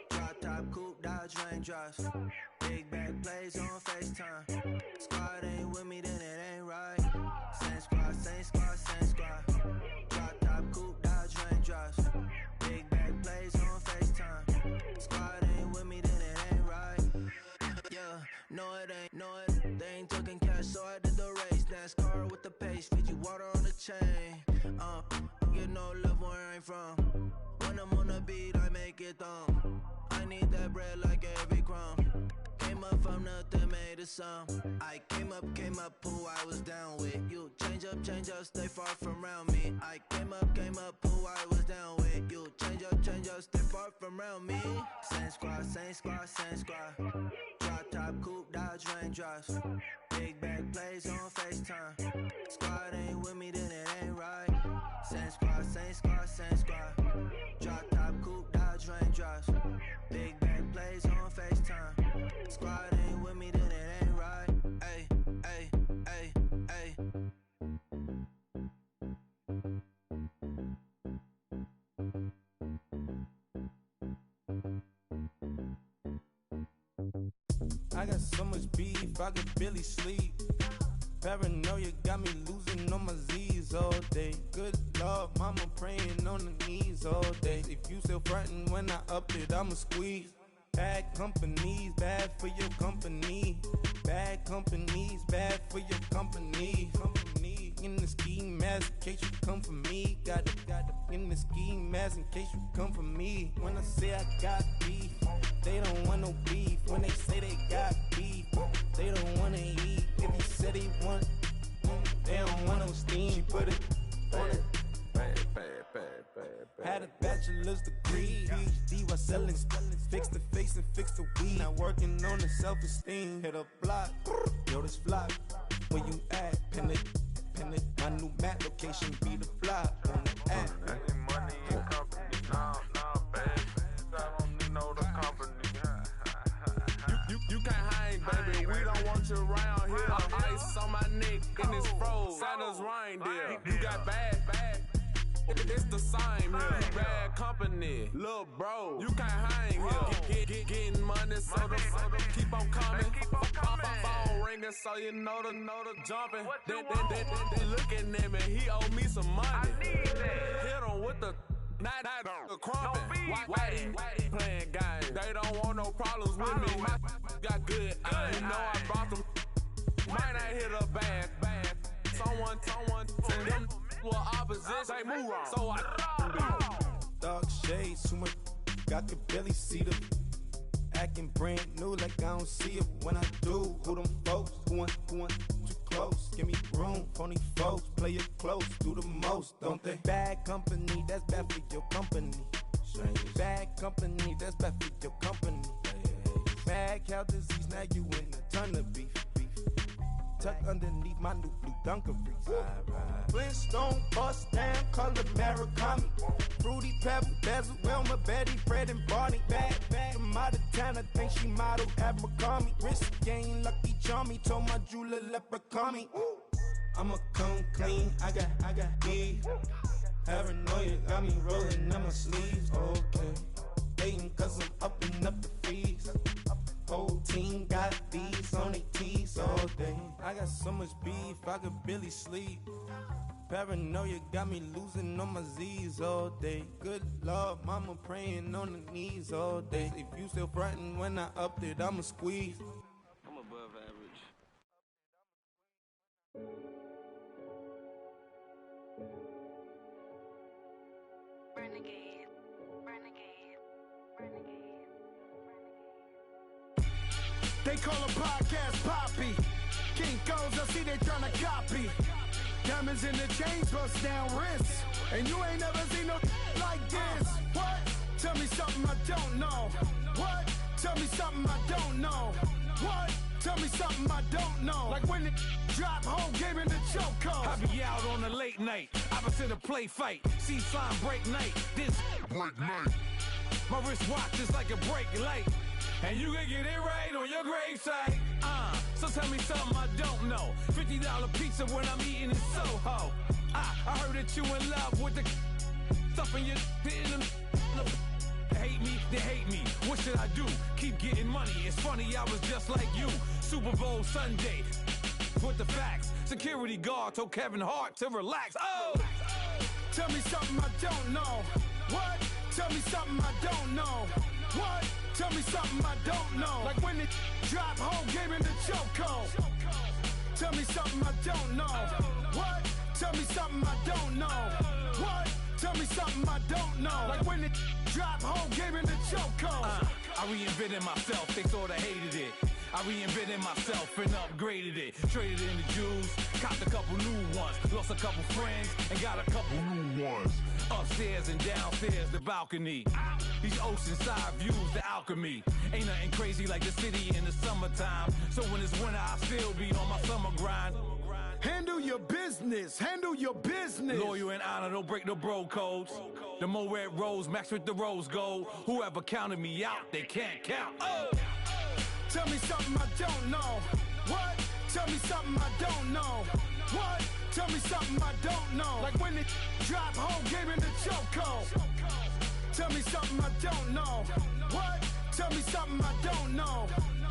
Drop top, coupe, Dodge raindrops. Big back plays on FaceTime. Squad ain't with me, then it ain't right. Same squad, same squad, same squad. Drop top, coupe, Dodge raindrops. Big back plays on FaceTime. Squad ain't with me, then it ain't right. Yeah, no it ain't, they ain't talking cash, so I did the race. NASCAR with the pace, feed you water on the chain. Get no love where I ain't from. When I'm on the beat, I make it thumb. I need that bread like every crumb. Came up from nothing, made a sum. I came up, who I was down with. You change up, stay far from around me. I came up, who I was down with. You change up, stay far from around me. Same squad, same squad, same squad. Drop top, coupe, Dodge raindrops. Big back plays on FaceTime. Squad ain't with me, then it ain't right. Same squad, same squad, same squad. Drop top, coupe, Dodge raindrops. Big back plays on FaceTime. Squad ain't with me, then it ain't right. Ay, ay, ay, ay. I got so much beef, I could barely sleep. Paranoia got me losing on my Z's all day. Good Lord, mama praying on the knees all day. If you still frontin' when I up it, I'ma squeeze. Bad companies, bad for your company. Bad companies, bad for your company. Company in the ski mask in case you come for me. Got it in the ski mask in case you come for me. When I say I got beef, they don't want no beef. When they say they got beef, they don't wanna eat. If he said he want, they don't want no steam. She put it on it. Had a bachelor's degree, PhD while selling. Fix the face and fix the weed. Now working on the self-esteem. Hit a block, yo this flock. Where you at? Pin it. My new map location be the flock on the app. Money in company, nah, baby. I don't need no other company. You can't hang, baby. We don't want you around here. Ice on my neck in this froze. Santa's reindeer. You got bad. It's the same here. Bad company, little bro. You can't hang here. Getting money, so the keep on coming. Phone ringing, so you know the jumping. They looking at me. He owe me some money. I need that. Hit him with the the crumpin'. Why they playing games? They don't want no problems with me. My got good. You know I brought them. Might not hit a bad. Someone to them. Well, opposition, they move wrong. So I dark shades, too much. I could barely see them. Acting brand new, like I don't see it when I do. Who them folks? Who want too close? Give me room, phony folks. Play it close, do the most, don't they? Bad company, that's bad for your company. Bad company, that's bad for your company. Bad cow disease, now you in a ton of beef. tucked underneath my new blue Dunkaroos. Flintstone, bust down, color Murakami. Fruity Pebble, Bezel, Wilma, Betty, Fred, and Barney. Bad from out of town, I think she modeled at McCarmy. Wrist game, Lucky Charmy, told my jeweler leprechaun. I'ma come clean, I got beef. Paranoia got me rolling on my sleeves, okay. Hating cause I'm upping up the fees. Whole team got these on their tees all day. I got so much beef, I could barely sleep. Paranoia got me losing on my Z's all day. Good Lord, mama praying on the knees all day. If you still frontin' when I upped it, I'ma squeeze. I'm above average. Renegade. They call a podcast Poppy. Kinkos, I see they tryna copy. Diamonds in the chains, bust down wrists. And you ain't never seen no like this. What? Tell me something I don't know. What? Tell me something I don't know. What? Tell me something I don't know. Like when it drop, whole game in the chokehold. I be out on a late night, opposite a play fight. See sign break night, this break night. My wristwatch is like a break light. And you can get it right on your gravesite. So tell me something I don't know. $50 pizza when I'm eating in Soho. I heard that you in love with the stuff in your hitting them. Hate me, they hate me. What should I do? Keep getting money. It's funny, I was just like you. Super Bowl Sunday. With the facts. Security guard told Kevin Hart to relax. Oh! Tell me something I don't know. What? Tell me something I don't know. What? Tell me something I don't know. Like when it drop, whole game in the chokehold. Tell me something I don't know. What? Tell me something I don't know. What? Tell me something I don't know. Like when it drop, whole game in the chokehold. I reinvented myself, they sorta hated it. I reinvented myself and upgraded it. Traded in the Jews, copped a couple new ones. Lost a couple friends and got a couple new ones. Upstairs and downstairs, the balcony. These oceanside views, the alchemy. Ain't nothing crazy like the city in the summertime. So when it's winter, I still be on my summer grind. Handle your business, handle your business. Loyal and honor, don't break no bro codes. The more red rose, max with the rose gold. Whoever counted me out, they can't count. Oh! Tell me something I don't know. What? Tell me something I don't know. What? Tell me something I don't know. Like when it drop, whole game in the chokehold. Tell me something I don't know. What? Tell me something I don't know.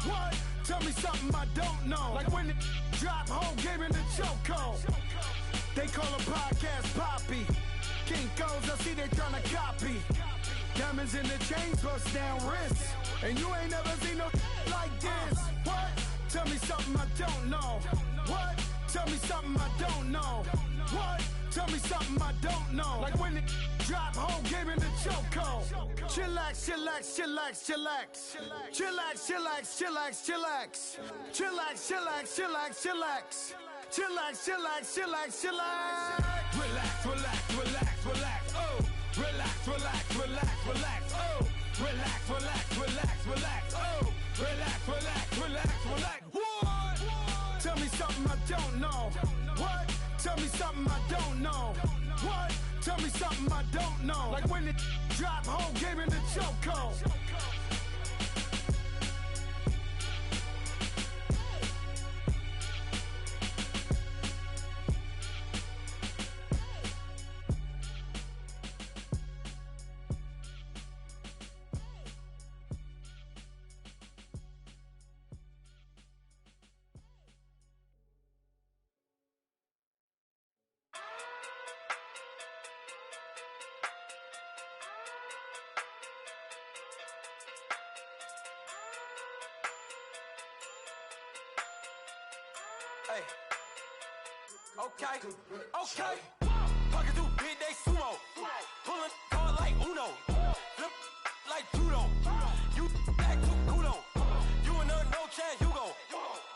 What? Tell me something I don't know. Like when it drop, whole game in the chokehold. They call a podcast Poppy. Kinkos, I see they tryna copy. Diamonds in the chains, bust down wrists. And you ain't never seen no like this. What? Tell me something I don't know. What? Tell me something I don't know. What? Tell me something I don't know. Like when it drop, whole game in the chokehold. Chillax, chillax, chillax, chillax. Chillax, chillax, chillax, chillax. Chillax, chillax, chillax, chillax. Chillax, chillax, chillax, chillax. Relax, relax, relax, relax. Oh! Relax, relax, relax, relax. Oh! Relax, relax, relax, relax. Oh! Relax, relax, relax, relax. What? Tell me something I don't know. What? Tell me something I don't know. What? Tell me something I don't know. Like when it drop, whole game in the chokehold. Hey. Okay. Okay. Pocket through big, they sumo. Pulling card like Uno. Flip like judo. You back to kudo. You and her no chance, you go.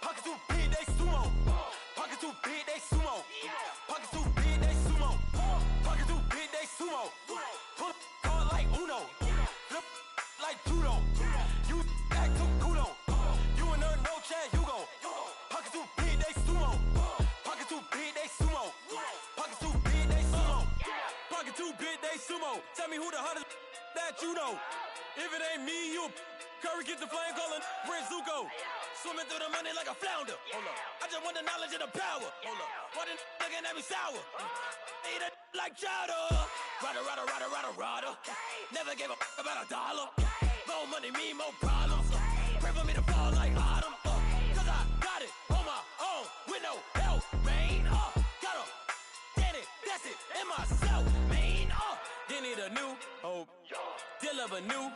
Pocket too big, they sumo. Pocket too big, they sumo. Pocket too big, they sumo. Pocket too big, they sumo. Pull card like Uno. Flip like judo. You back to kudo. You and her no chance, you go. Pocket too big, they sumo. know. Tell me who the hottest that you know. If it ain't me, you Curry get the flame calling Prince Zuko. Swimming through the money like a flounder. Hold up. I just want the knowledge and the power. Hold up. Why the looking at me sour? Eat it like chowder. Rada. Never gave a about $1. More money mean more problems. Pray for me to fall like autumn. Cause I got it on my own with no help, man. Gotta get it, that's it, in myself, man. They need a new hope. Deal of a new.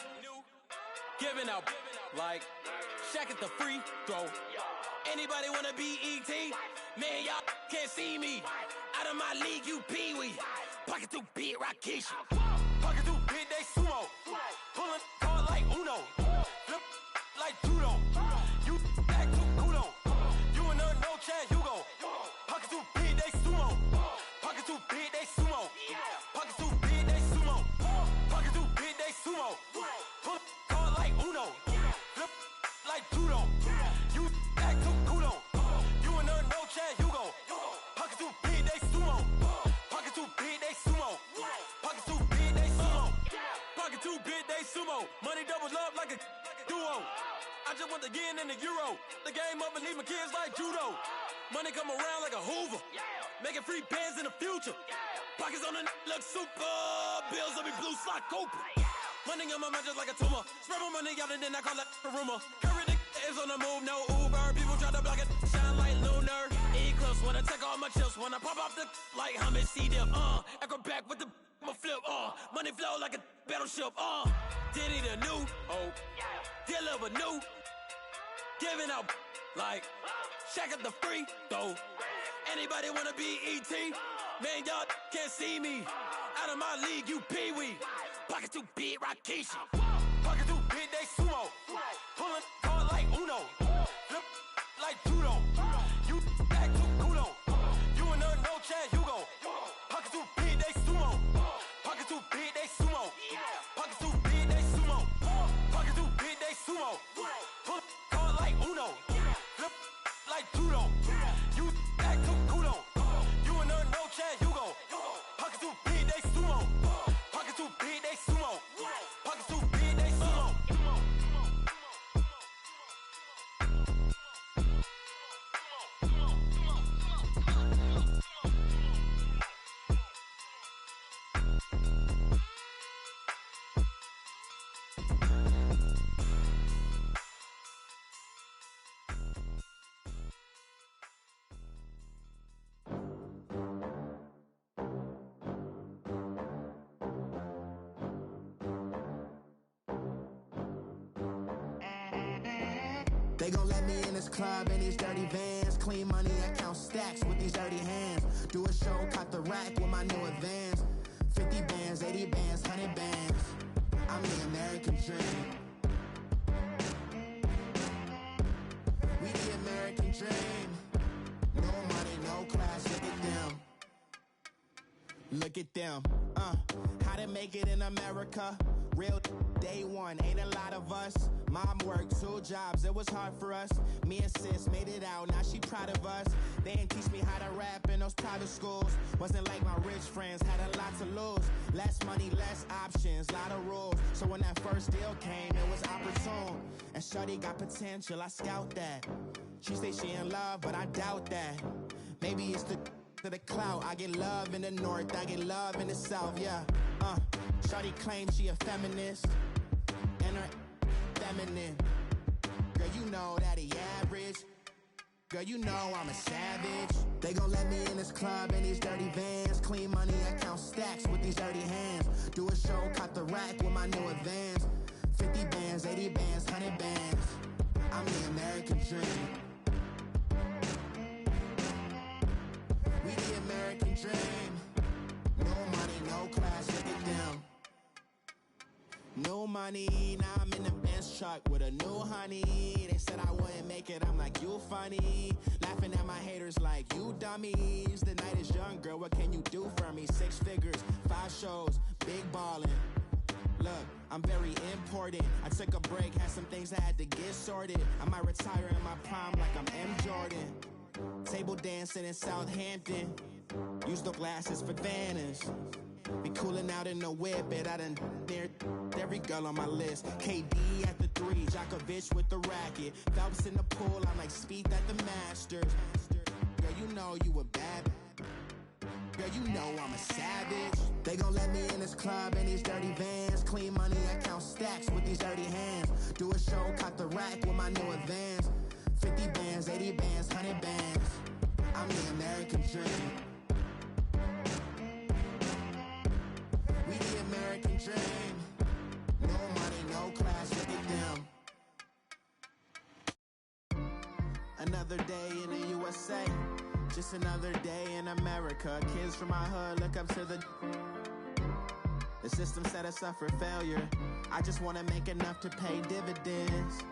Giving out like Shaq at the free throw. Anybody wanna be E.T.? Man, y'all can't see me. Out of my league, you pee-wee. Pocket too big, Rakishi. Pocket too big, they sumo. Pulling card like Uno. Flip like judo. You act too kudo. You and her, no Chad Hugo. Pocket too big, they sumo. Pocket too big, they sumo. Pocket too big, they sumo. Pocket too big, they sumo. Pull card like Uno. Flip like judo. You act too kudo. You and her, no Chad Hugo. Pocket too big, they sumo. Pocket too big, they sumo. Pocket too big, they sumo. Pocket too big, they sumo. Money doubles up like a duo. I just want the yen and the euro. The game up and leave my kids like judo. Money come around like a Hoover. Making free bands in the future. Pockets on the look super. Bills on me blue slot Cooper. Money on my mind just like a tumor. Spread my money out and then I call it a rumor. Curry the is on the move, no Uber. People try to block it, shine like lunar. Eclipse when I take all my chips. When I pop off the like Hummus C-Dip. Acrobat with the flip. Money flow like a battleship. Diddy the new hope. Deliver new. Giving out like Shaq at the free throw. Anybody wanna be E.T.? Man, y'all can't see me. Out of my league, you pee-wee. Pocket too big, Rakishi. Pocket too big, they sumo. Pulling card like Uno. Flip like judo. You act too kudo. You and her, no Chad Hugo. Pocket too big, they sumo. Pocket too big, they sumo. Pocket too big, they sumo. Pocket too big, they sumo. Pull card like Uno. Flip like judo. You act too kudo. You and her, no Chad Hugo. Pocket too big, they sumo. Pocket too big, they sumo. Pocket too big, they sumo. They gon' let me in this club in these dirty vans. Clean money, I count stacks with these dirty hands. Do a show, caught the rack with my new advance. 50 bands, 80 bands, 100 bands. I'm the American dream. We the American dream. No money, no class, look at them. Look at them, how to make it in America. Real day one, ain't a lot of us. Mom worked 2 jobs, it was hard for us. Me and sis made it out, now she proud of us. They didn't teach me how to rap in those private schools. Wasn't like my rich friends, had a lot to lose. Less money, less options, lot of rules. So when that first deal came, it was opportune. And shorty got potential, I scout that. She say she in love, but I doubt that. Maybe it's to the clout. I get love in the north, I get love in the south, yeah. Shorty claims she a feminist, and her feminine. Girl, you know that he average. Girl, you know I'm a savage. They gon' let me in this club in these dirty vans. Clean money, I count stacks with these dirty hands. Do a show, caught the rack with my new advance. 50 bands, 80 bands, 100 bands. I'm the American dream. We the American dream. No money, no class, look at them. No money, now I'm in the Benz truck with a new honey. They said I wouldn't make it, I'm like, you funny. Laughing at my haters like, you dummies. The night is young, girl, what can you do for me? 6 figures, 5 shows, big ballin'. Look, I'm very important. I took a break, had some things I had to get sorted. I might retire in my prime like I'm M. Jordan. Table dancing in Southampton. Use the glasses for Vannas. Be cooling out in the whip, but I done there every girl on my list. KD at the 3, Djokovic with the racket. Phelps in the pool, I'm like Speed at the Masters. Girl, you know you a bad. Girl, you know I'm a savage. They gon' let me in this club in these dirty vans. Clean money, I count stacks with these dirty hands. Do a show, caught the rack with my new advance. 50 bands, 80 bands, 100 bands. I'm the American dream. We the American dream. No money, no class, look at them. Another day in the USA. Just another day in America. Kids from my hood look up to the system set us up for failure. I just wanna make enough to pay dividends,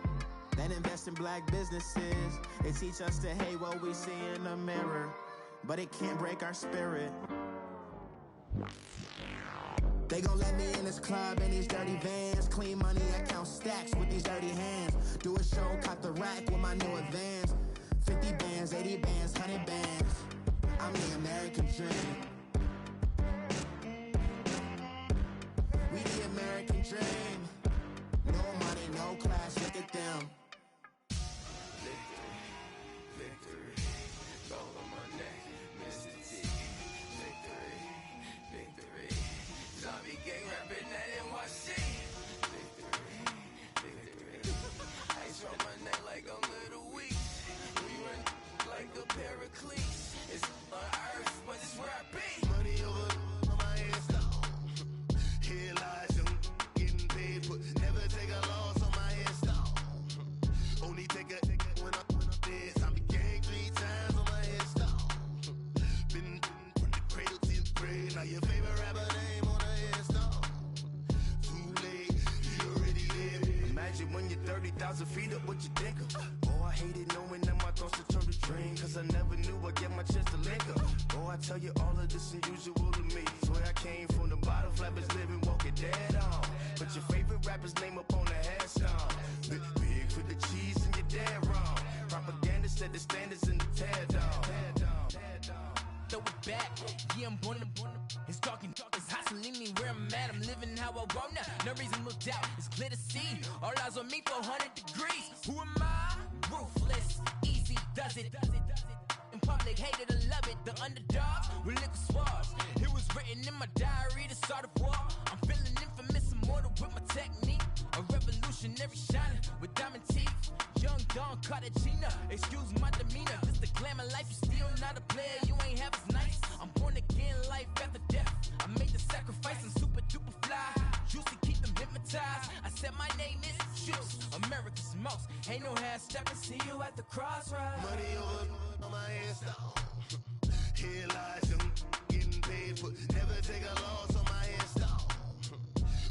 then invest in black businesses. They teach us to hate what we see in the mirror, but it can't break our spirit. They gon' let me in this club in these dirty vans. Clean money, I count stacks with these dirty hands. Do a show, caught the rack with my new advance. 50 bands, 80 bands, 100 bands. I'm the American dream. We the American dream. No money, no class, look at them. Victory, victory, gold on my neck, Mr. T. Victory, victory, zombie gang rapping that NYC. Victory, victory, ice on my neck like a little weak. We run like a paraclete. It's on earth, but it's where I be. Money over on my head stone. Here lies young, getting paid for. Never take a loss on my head stone. Only take a when I'm dead. Zombie gang 3 times on my head stone. Been from the cradle to the grave. Now your favorite rapper name on a headstone. Too late, you already live. Imagine when you're 30,000 feet up, what you think of? Oh, I hated knowing that my thoughts would turn to dream. Cause I never knew I'd get my chance to link up. Oh, I tell you all of this unusual to me. Swear I came from the bottom, flappers living, walking dead on. Put your favorite rapper's name up on the headstone. Big for the cheese and you're dead wrong. Propaganda set the standards in the tear down. Throw it back, yeah, I'm born to. It's talking, it's hustling me where I'm at. I'm living how I want now. No reason to look out, it's clear to see. All eyes on me for 100 degrees. Who am I? Ruthless, easy does it. In public, hated to love it. The underdogs with liquor swabs. It was written in my diary to start a war. I'm feeling infamous, immortal with my technique. A revolutionary shining with diamond teeth. Young Don Cartagena, excuse my demeanor. This the glamour life, you still not a player. You ain't half as nice. I'm born again, life after death. I made the sacrifice, I'm super duper fly. Used to keep them hypnotized. I said my name is Juice, America's most. Ain't no half stepping, see you at the crossroads. Money over on my head stone. Here lies young, getting paid for. Never take a loss on my head stone.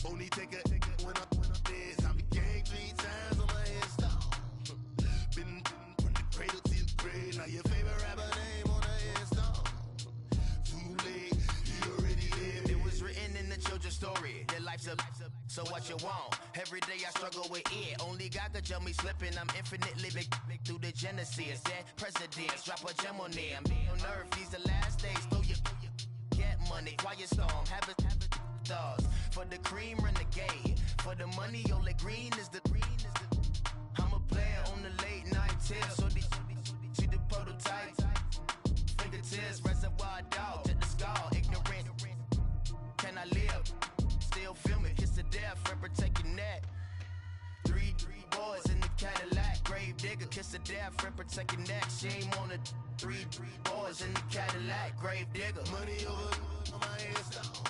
Only take a when I'm dead. Zombie gang 3 times on my head stone. Been from the cradle to the grave. Now your favorite rapper name on a headstone. Too late, you already lived. It was written in the children's story. Their life's a so what you want? Every day I struggle with it. Only God could tell me slipping. I'm infinitely big through the genesis. Dead presidents, drop a gem on them. On earth, these the last days. Throw your get money, quiet storm. Have it thoughts. For the cream, renegade. For the money, only green is the. I'm a player on the late night tips. So they see the prototype. Fingertips, reservoir dog to the skull. Ignorant. Can I live? Still film it, kiss to death, rep protect your neck. 3 boys in the Cadillac, grave digger, kiss to death, rep protect your neck. Shame on the 3 boys in the Cadillac, grave digger. Money over on my head stone.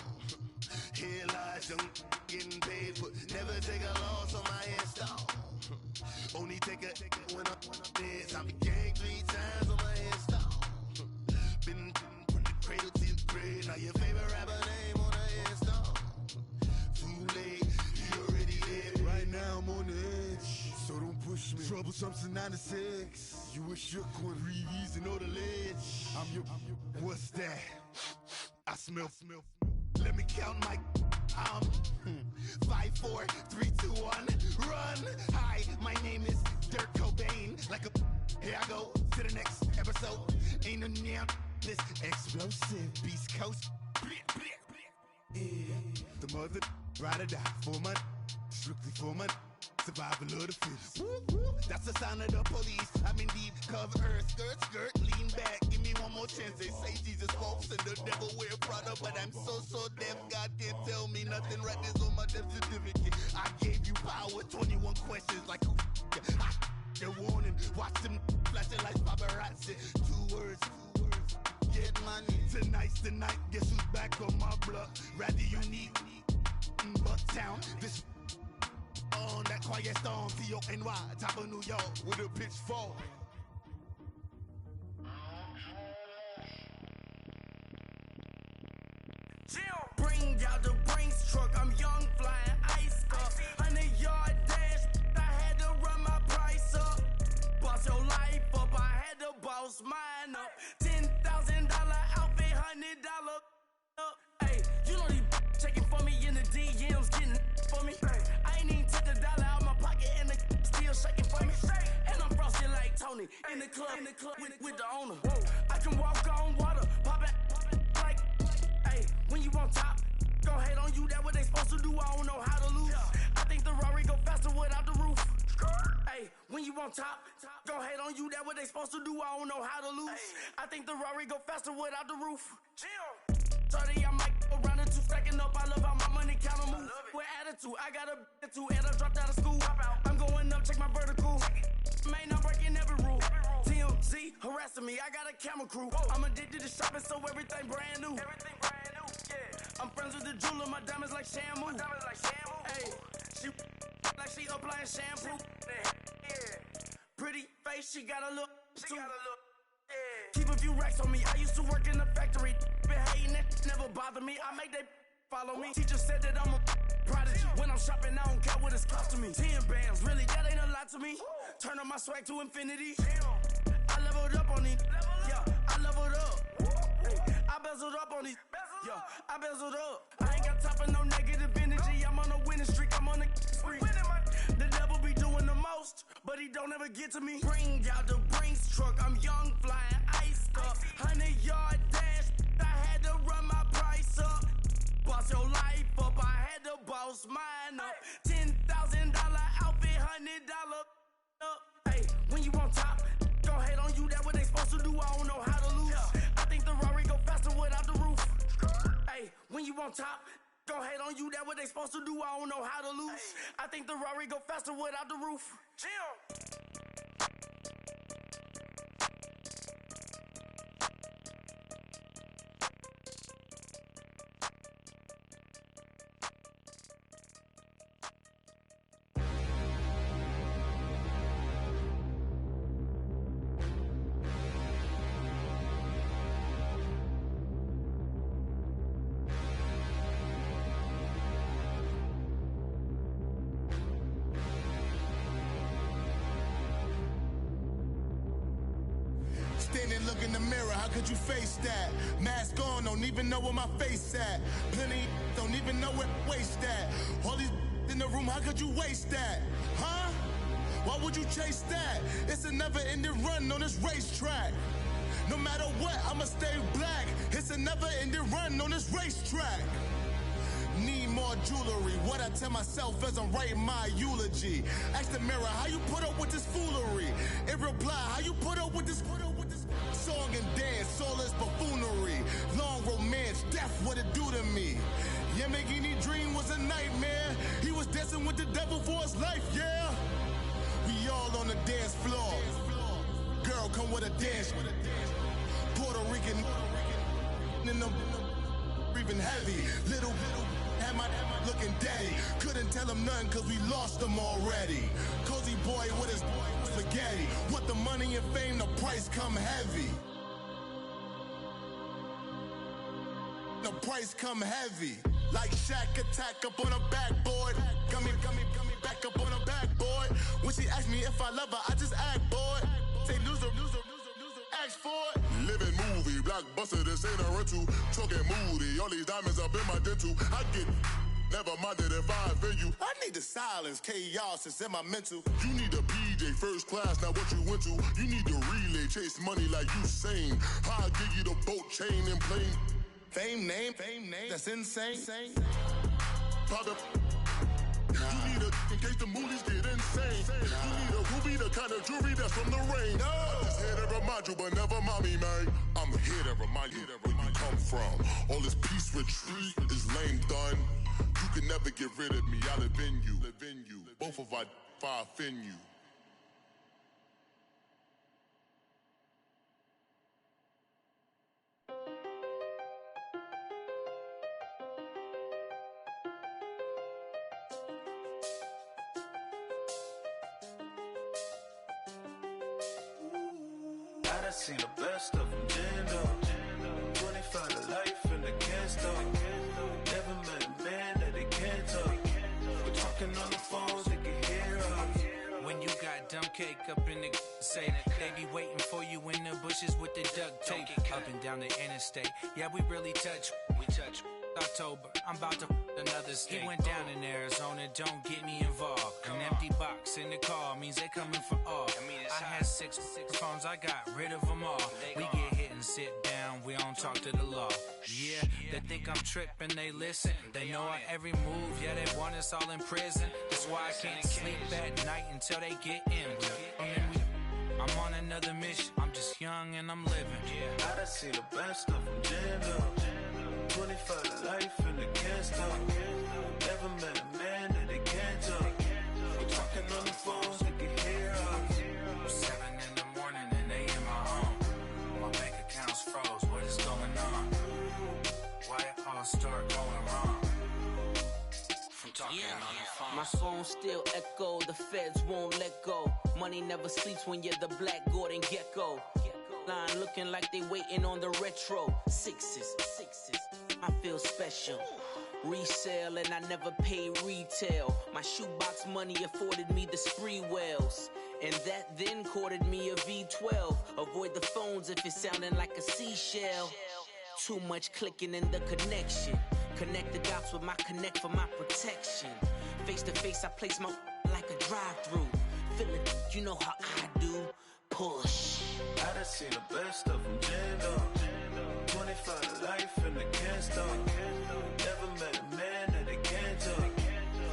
Here lies young, getting paid for. Never take a loss on my head stone. Only take a when I'm dead. Zombie gang 3 times on my head stone. Been from the cradle to the grave. Now your favorite rapper name on a headstone. Too late, you already lived. Right now I'm on the edge, so don't push me. Troublesome to 96. You a shook one, breathe and know the ledge. I'm your, what's that? I smell. Let me count my 5, 4, 3, 2, 1, run. Hi, my name is Dirk Cobain. Like a, here I go to the next episode. Ain't no damn this explosive Beast Coast. The mother ride or die for my strictly for my survival of the fittest. That's the sound of the police. I'm in deep cover earth, skirt, lean back. Give me one more chance. They say Jesus walks and the devil wear Prada, but I'm so deaf. God can't tell me nothing. Right there's on my death certificate. I gave you power. 21 questions like who I the warning. Watch them flashing like paparazzi. Two words. Get money. Tonight's the night. Guess who's back on my block? Rather unique. Bucktown. This on that quiet storm. T-O-N-Y. Top of New York with a pitchfork. Bring out the Brinks truck. I'm young, flying ice up. 100-yard dash. I had to run my price up. Boss your life up. I had to boss mine up. $10,000 outfit, $100 up. Hey, you know these checking for me in the DMs, getting for me. I ain't even took $1 out my pocket and the still shaking for me. And I'm frosted like Tony in the club with the owner. I can walk on water, pop it like. Hey, when you on top, go hate on you. That what they supposed to do. I don't know how to lose. I think the Rari go faster without the roof. Hey, when you on top, go hate on you. That what they supposed to do. I don't know how to lose. I think the Rari go faster without the roof. 30, I might go round and two, stacking up. I love how my money counter move. With attitude, I got a attitude, and I dropped out of school. I'm going up, check my vertical. Man, I'm breaking every rule. TMZ harassing me, I got a camera crew. I'm addicted to shopping, so everything brand new. I'm friends with the jeweler, my diamonds like Shamu. Hey, she like she applying shampoo. Pretty face, she got a look. Keep a few racks on me. I used to work in the factory. Been hating it, never bother me. I make they follow me. Teacher said that I'm a prodigy. When I'm shopping, I don't care what it's costing me. 10 bands, really, that ain't a lot to me. Turn on my swag to infinity. I leveled up on these. Yeah, I leveled up. I bezeled up on these. Yeah, I bezeled up. I ain't got time for no negative energy. I'm on a winning streak. I'm on a spree. The devil be doing the most, but he don't ever get to me. Bring out the Brinks truck. I'm young, flying ice up. 100-yard dash. I had to run my price up. Boss your life up. I had to boss mine up. $10,000 outfit, $100 up. Hey, when you on top, go hate on you. That what they supposed to do. I don't know how to lose. I think the Rari go faster without the roof. Hey, when you on top, go hate on you. That what they supposed to do. I don't know how to lose. I think the Rari go faster without the roof. Standing, look in the mirror, how could you face that? Mask on, don't even know where my face at. Plenty, don't even know where waist at. All these in the room, how could you waste that? Huh? Why would you chase that? It's a never-ending run on this racetrack. No matter what, I'ma stay black. It's a never-ending run on this racetrack. Need more jewelry. What I tell myself as I'm writing my eulogy. Ask the mirror, how you put up with this foolery? It reply, how you put up with this song and dance, soulless buffoonery. Long romance, death, what it do to me? Yamagini dream was a nightmare. He was dancing with the devil for his life, yeah. We all on the dance floor. Girl, come with a dance. Puerto Rican in the breathing heavy. Little had my looking daddy. Couldn't tell him nothing cause we lost him already. Cozy boy with his spaghetti. What the money and fame, the price come heavy. The price come heavy. Like Shaq attack up on a backboard. Got me back up on a backboard. When she asked me if I love her, I just act bored. Say loser, ask for it. Living movie, blockbuster, this ain't a rental. Talking moody, all these diamonds up in my dental. I get never minded if I offend you. I need the silence, chaos is in my mental. You need a PJ first class, not what you went to. You need the relay, chase money like you sane. I'll give you the boat chain and plane. Fame name, that's insane. Father, you need a in case the movies get insane. You need a ruby, the kind of jewelry that's from the rain. I'm just here to remind you, but never mommy, man. I'm here to remind you where you come from. All this peace retreat is lame done. You can never get rid of me. I live in you. Both of our fire in you. I done seen the best of them, Jando. 25 to life in the can't stop. Never met a man that they can't talk. We're talking on the phones, they can hear us. When you got dumb cake up in the say, they be waiting for you in the bushes with the duct tape. Up and down the interstate, yeah, we really touch. We touch. October, I'm about to another state. He went down in Arizona, don't get me involved. An empty box in the car means they coming for all. I had six phones, I got rid of them all. We get hit and sit down, we don't talk to the law. Yeah, they think I'm tripping, they listen. They know our every move, yeah, they want us all in prison. That's why I can't sleep at night until they get in. I'm on another mission, I'm just young and I'm living. I done seen the best of them, Jando. 25 to life in the can't stop. Never met a man that they can't talk. We're talking on the phones, they can hear us. 7 in the morning and they in my home. My bank account's froze, what is going on? Why it all start going wrong? From talking on the phone. My phone still echo, the feds won't let go. Money never sleeps when you're the black Gordon Gecko. Line looking like they waiting on the retro. Sixes, I feel special. Resale and I never pay retail. My shoebox money afforded me the spree wells. And that then courted me a V12. Avoid the phones if it's sounding like a seashell. Too much clicking in the connection. Connect the dots with my connect for my protection. Face to face I place my like a drive-through. Feel it, you know how I do. Push. I done seen the best of them, Jando. 25 to life in the can't stop. Never met a man that they can't talk.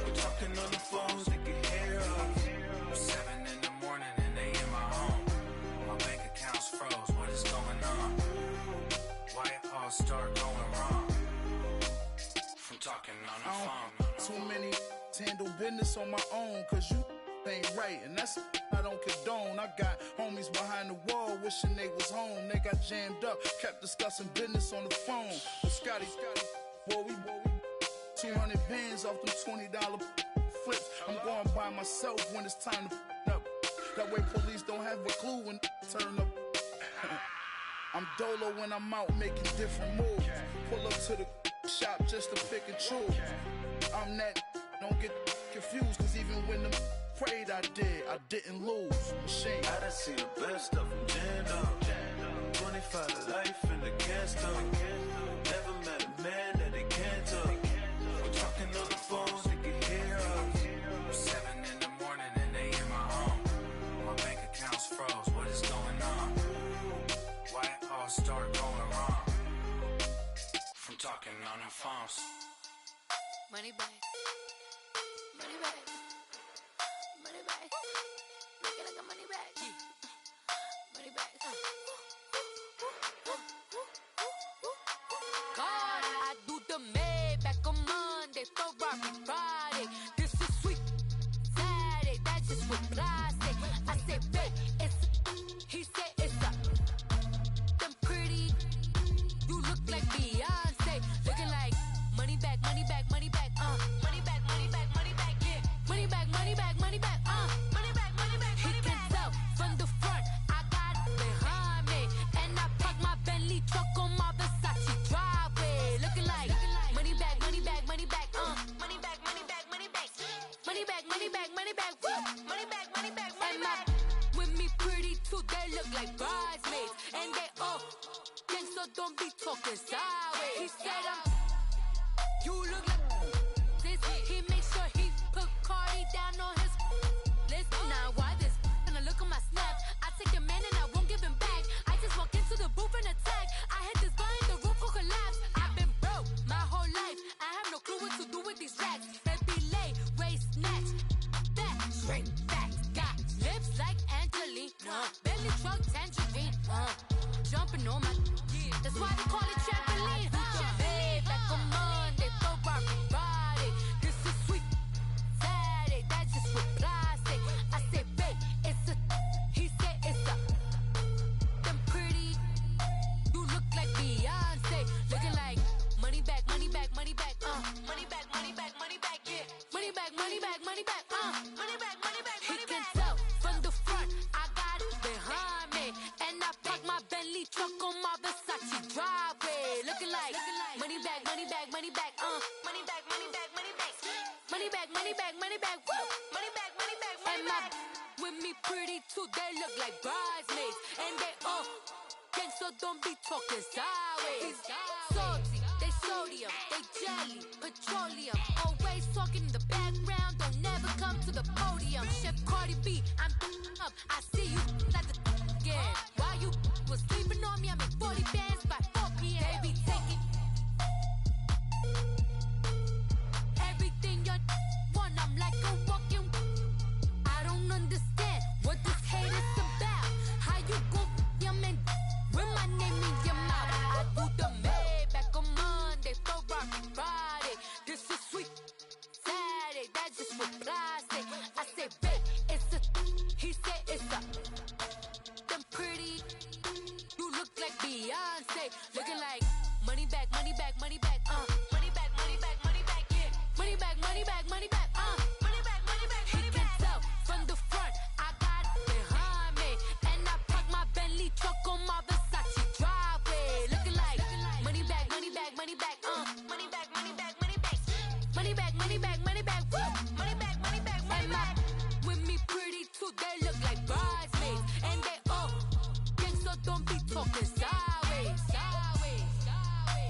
We're talking on the phones, they can hear us. 7 in the morning and they in my home. My bank account's froze, what is going on? Why it all start going wrong? From talking on the phone. Too many handle business on my own, cause you ain't right, and that's I don't condone. I got homies behind the wall wishing they was home. They got jammed up, kept discussing business on the phone. But Scotty, boy, we 200 bands off them $20 flips. I'm going by myself when it's time to up. That way police don't have a clue when turn up. I'm dolo when I'm out making different moves. Pull up to the shop just to pick and choose. I'm that, don't get confused, cause even when the prayed I didn't lose. Machine. I done seen the best of them, Jando. 25 to life in the can't stop. Never met a man that they can't talk. We're talking on the phones, they can hear us. 7 in the morning and they in my home. My bank account's froze, what is going on? Why it all start going wrong? From talking on the phones. Money back. Money back. Money back. Looking like a money back. Money back. God, I do the Maybach on Monday, Ferrari Friday. This is sweet Saturday, that's just what I say. I say, babe, it's he said it's a them pretty. You look like Beyonce, looking like money back, money back, money back, money back, money back, money back, yeah, money back, money back, money back, money back, money back. He can tell from the front, I got it behind me, and I park my Bentley truck on my Versace driveway, looking like money back, money back, money back, money back, money back, money back, money back, money back, money back, money back, money back, money back. With me pretty too, they look like bridesmaids, and they all gang, so don't be talking sideways. He said you look like this. He make sure he put Cardi down on his list. Now why this? Gonna look on my snap. I take a man and I won't give him back. I just walk into the booth and attack. I hit this guy in the roof will collapse. I why they call it trampoline. Trampoline. Back on Monday, throw rock Friday. This is sweet Saturday, that's just what I say. I say, babe, it's a. He said it's a. Them pretty. You look like Beyonce, looking like money back, money back, money back, money back, money back, money back, yeah. Money back, money back, money back, money back, money back, money back. He can tell from the front, I got it behind me, and I park my Bentley truck on my Versace driveway, looking like money back, money back, money back, money back, money back, money back, money back, money back, money back, woo, money back, money back, money back. With me pretty too, they look like bridesmaids, and they all. So don't be talking sideways. Salty, they sodium, they jelly, petroleum. Always talking in the background, don't never come to the podium. Chef Cardi B, I'm up. I see you at the again. While you was sleeping on me, I make 40 bands by 4 p.m. Baby, take it. Everything you want, I'm like a walking. I don't understand what this hate is about. How you go your man? With my name in your mouth, I do the Maybach on Monday, throw rock Friday. This is sweet Saturday, that's just what I say. I say, babe, it's a. He said it's a. Them pretty, you look like Beyonce, looking like money back, money back, money back, money back, money back, money back, yeah. Money back, money back, money back, money back, money back. He can tell from the front, I got it behind me, and I park my Bentley truck on my Versace driveway, looking like money back, money back, money back, money back, money back, money back, money back, money back, money back, woo, money back, money back, money back. With me pretty too, they look like bridesmaids, and they all gang, so don't be talking sideways, sideways, sideways.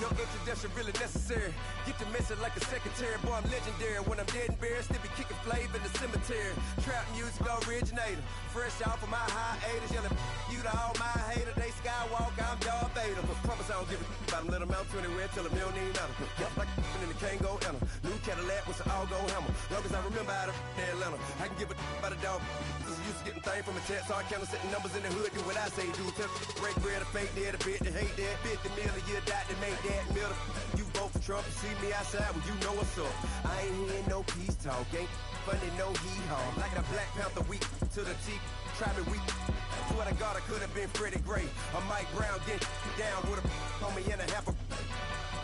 No introduction really necessary. Get the message like a secretary. Boy, I'm legendary. When I'm dead and buried, still be kicking flavor in the cemetery. Trap music originator. Fresh off of my hiatus. Yelling you to all my haters. They skywalk, I'm Darth Vader. But promise I don't give a about them. Let them out to anywhere. Tell them you don't need nothing. Get like and the can't go enter. New Cadillac with an all-go hammer. Long as I remember how to Atlanta. I can give a about a dog. This is used to getting things from a text. So I count setting numbers in the hood. Do what I say do. Tell break bread, a fake dead, a bit to hate that. 50 million, you die to make that middle. You vote for Trump, you see me outside, well you know what's up. I ain't hearing no peace talk, ain't funny no hee-haw. Like the Black Panther week to the T, try me weak. Swear to God I could have been Freddie Gray. Or Mike Brown getting down with a on me and a half a.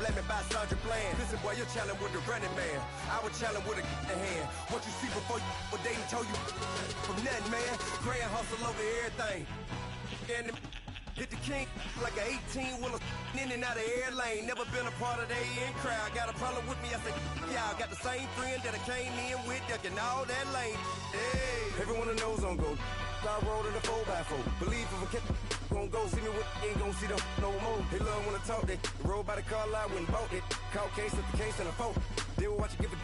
Let me buy Sandra Bland. Listen boy, you're challenging with the running man. I was challenging with a hand. What you see before you, what they told you from nothing, man. Grand hustle over everything. And hit the king like an 18-wheeler in and out of air lane. Never been a part of the in crowd. Got a problem with me, I said, y'all got the same friend that I came in with, ducking all that lane. Hey, everyone knows on go. I roll in a 4x4. Believe if a kid gon' go see me with ain't gon' see them no more. They love when I talk, they roll by the car lot when bought it. Call case at the case and a phone. They will watch you give a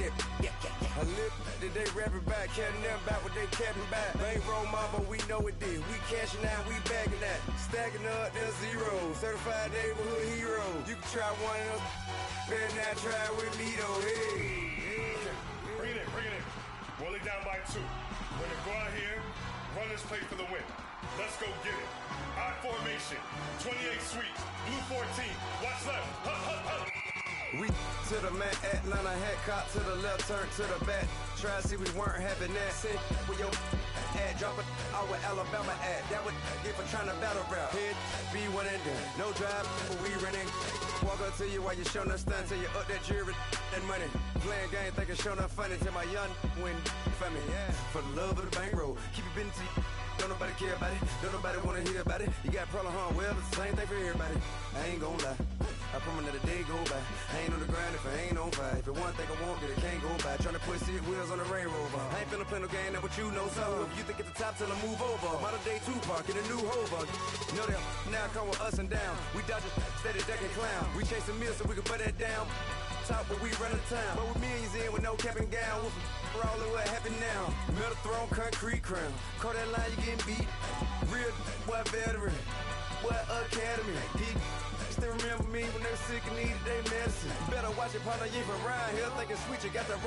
that. I live that they rapping back, can't never back what they capping back. Ain't roll mama, we know it did. We cashing out, we bagging that. Stacking up, there's zero. Certified neighborhood hero. You can try one of those, better not try with me though. Hey. Bring it in. Roll it down by 2. We're gonna go out here, run this play for the win. Let's go get it. I formation, 28 sweeps, blue 14. Watch left. Hup. We to the man, Atlanta hat cop to the left, turn to the back. Try to see we weren't having that. Send with your ad, drop it out with Alabama ad. That would get for trying to battle rap. Head, be one and done. No drive, but we running. Walk up to you while you showing us stun till you up that jewelry and money. Playing game, thinking showing up funny till my young win for me. Yeah. For the love of the bankroll, keep it business. Don't nobody care about it. Don't nobody wanna hear about it. You got a problem, huh? Well, it's the same thing for everybody. I ain't gonna lie. I promise that a day go by. I ain't on the grind if I ain't on fire. If it one thing I want, then it can't go by. Tryna put 6 wheels on the Range Rover. I ain't finna play no game, that what you know. So if you think at the top till I move over. Modern day Tupac in a new hover. Know that now come with us and down. We dodge it, steady duck and clown. We chasing meals so we can put that down. Top but we run the town. But with millions in with no cap and gown. We're all in what happened now. Metal throne, concrete crown. Call that line, you getting beat. Real boy veteran. Boy academy. He still remember me when they were sick and needed their medicine. Better watch it, partner, you ain't from around here thinking sweet, you got the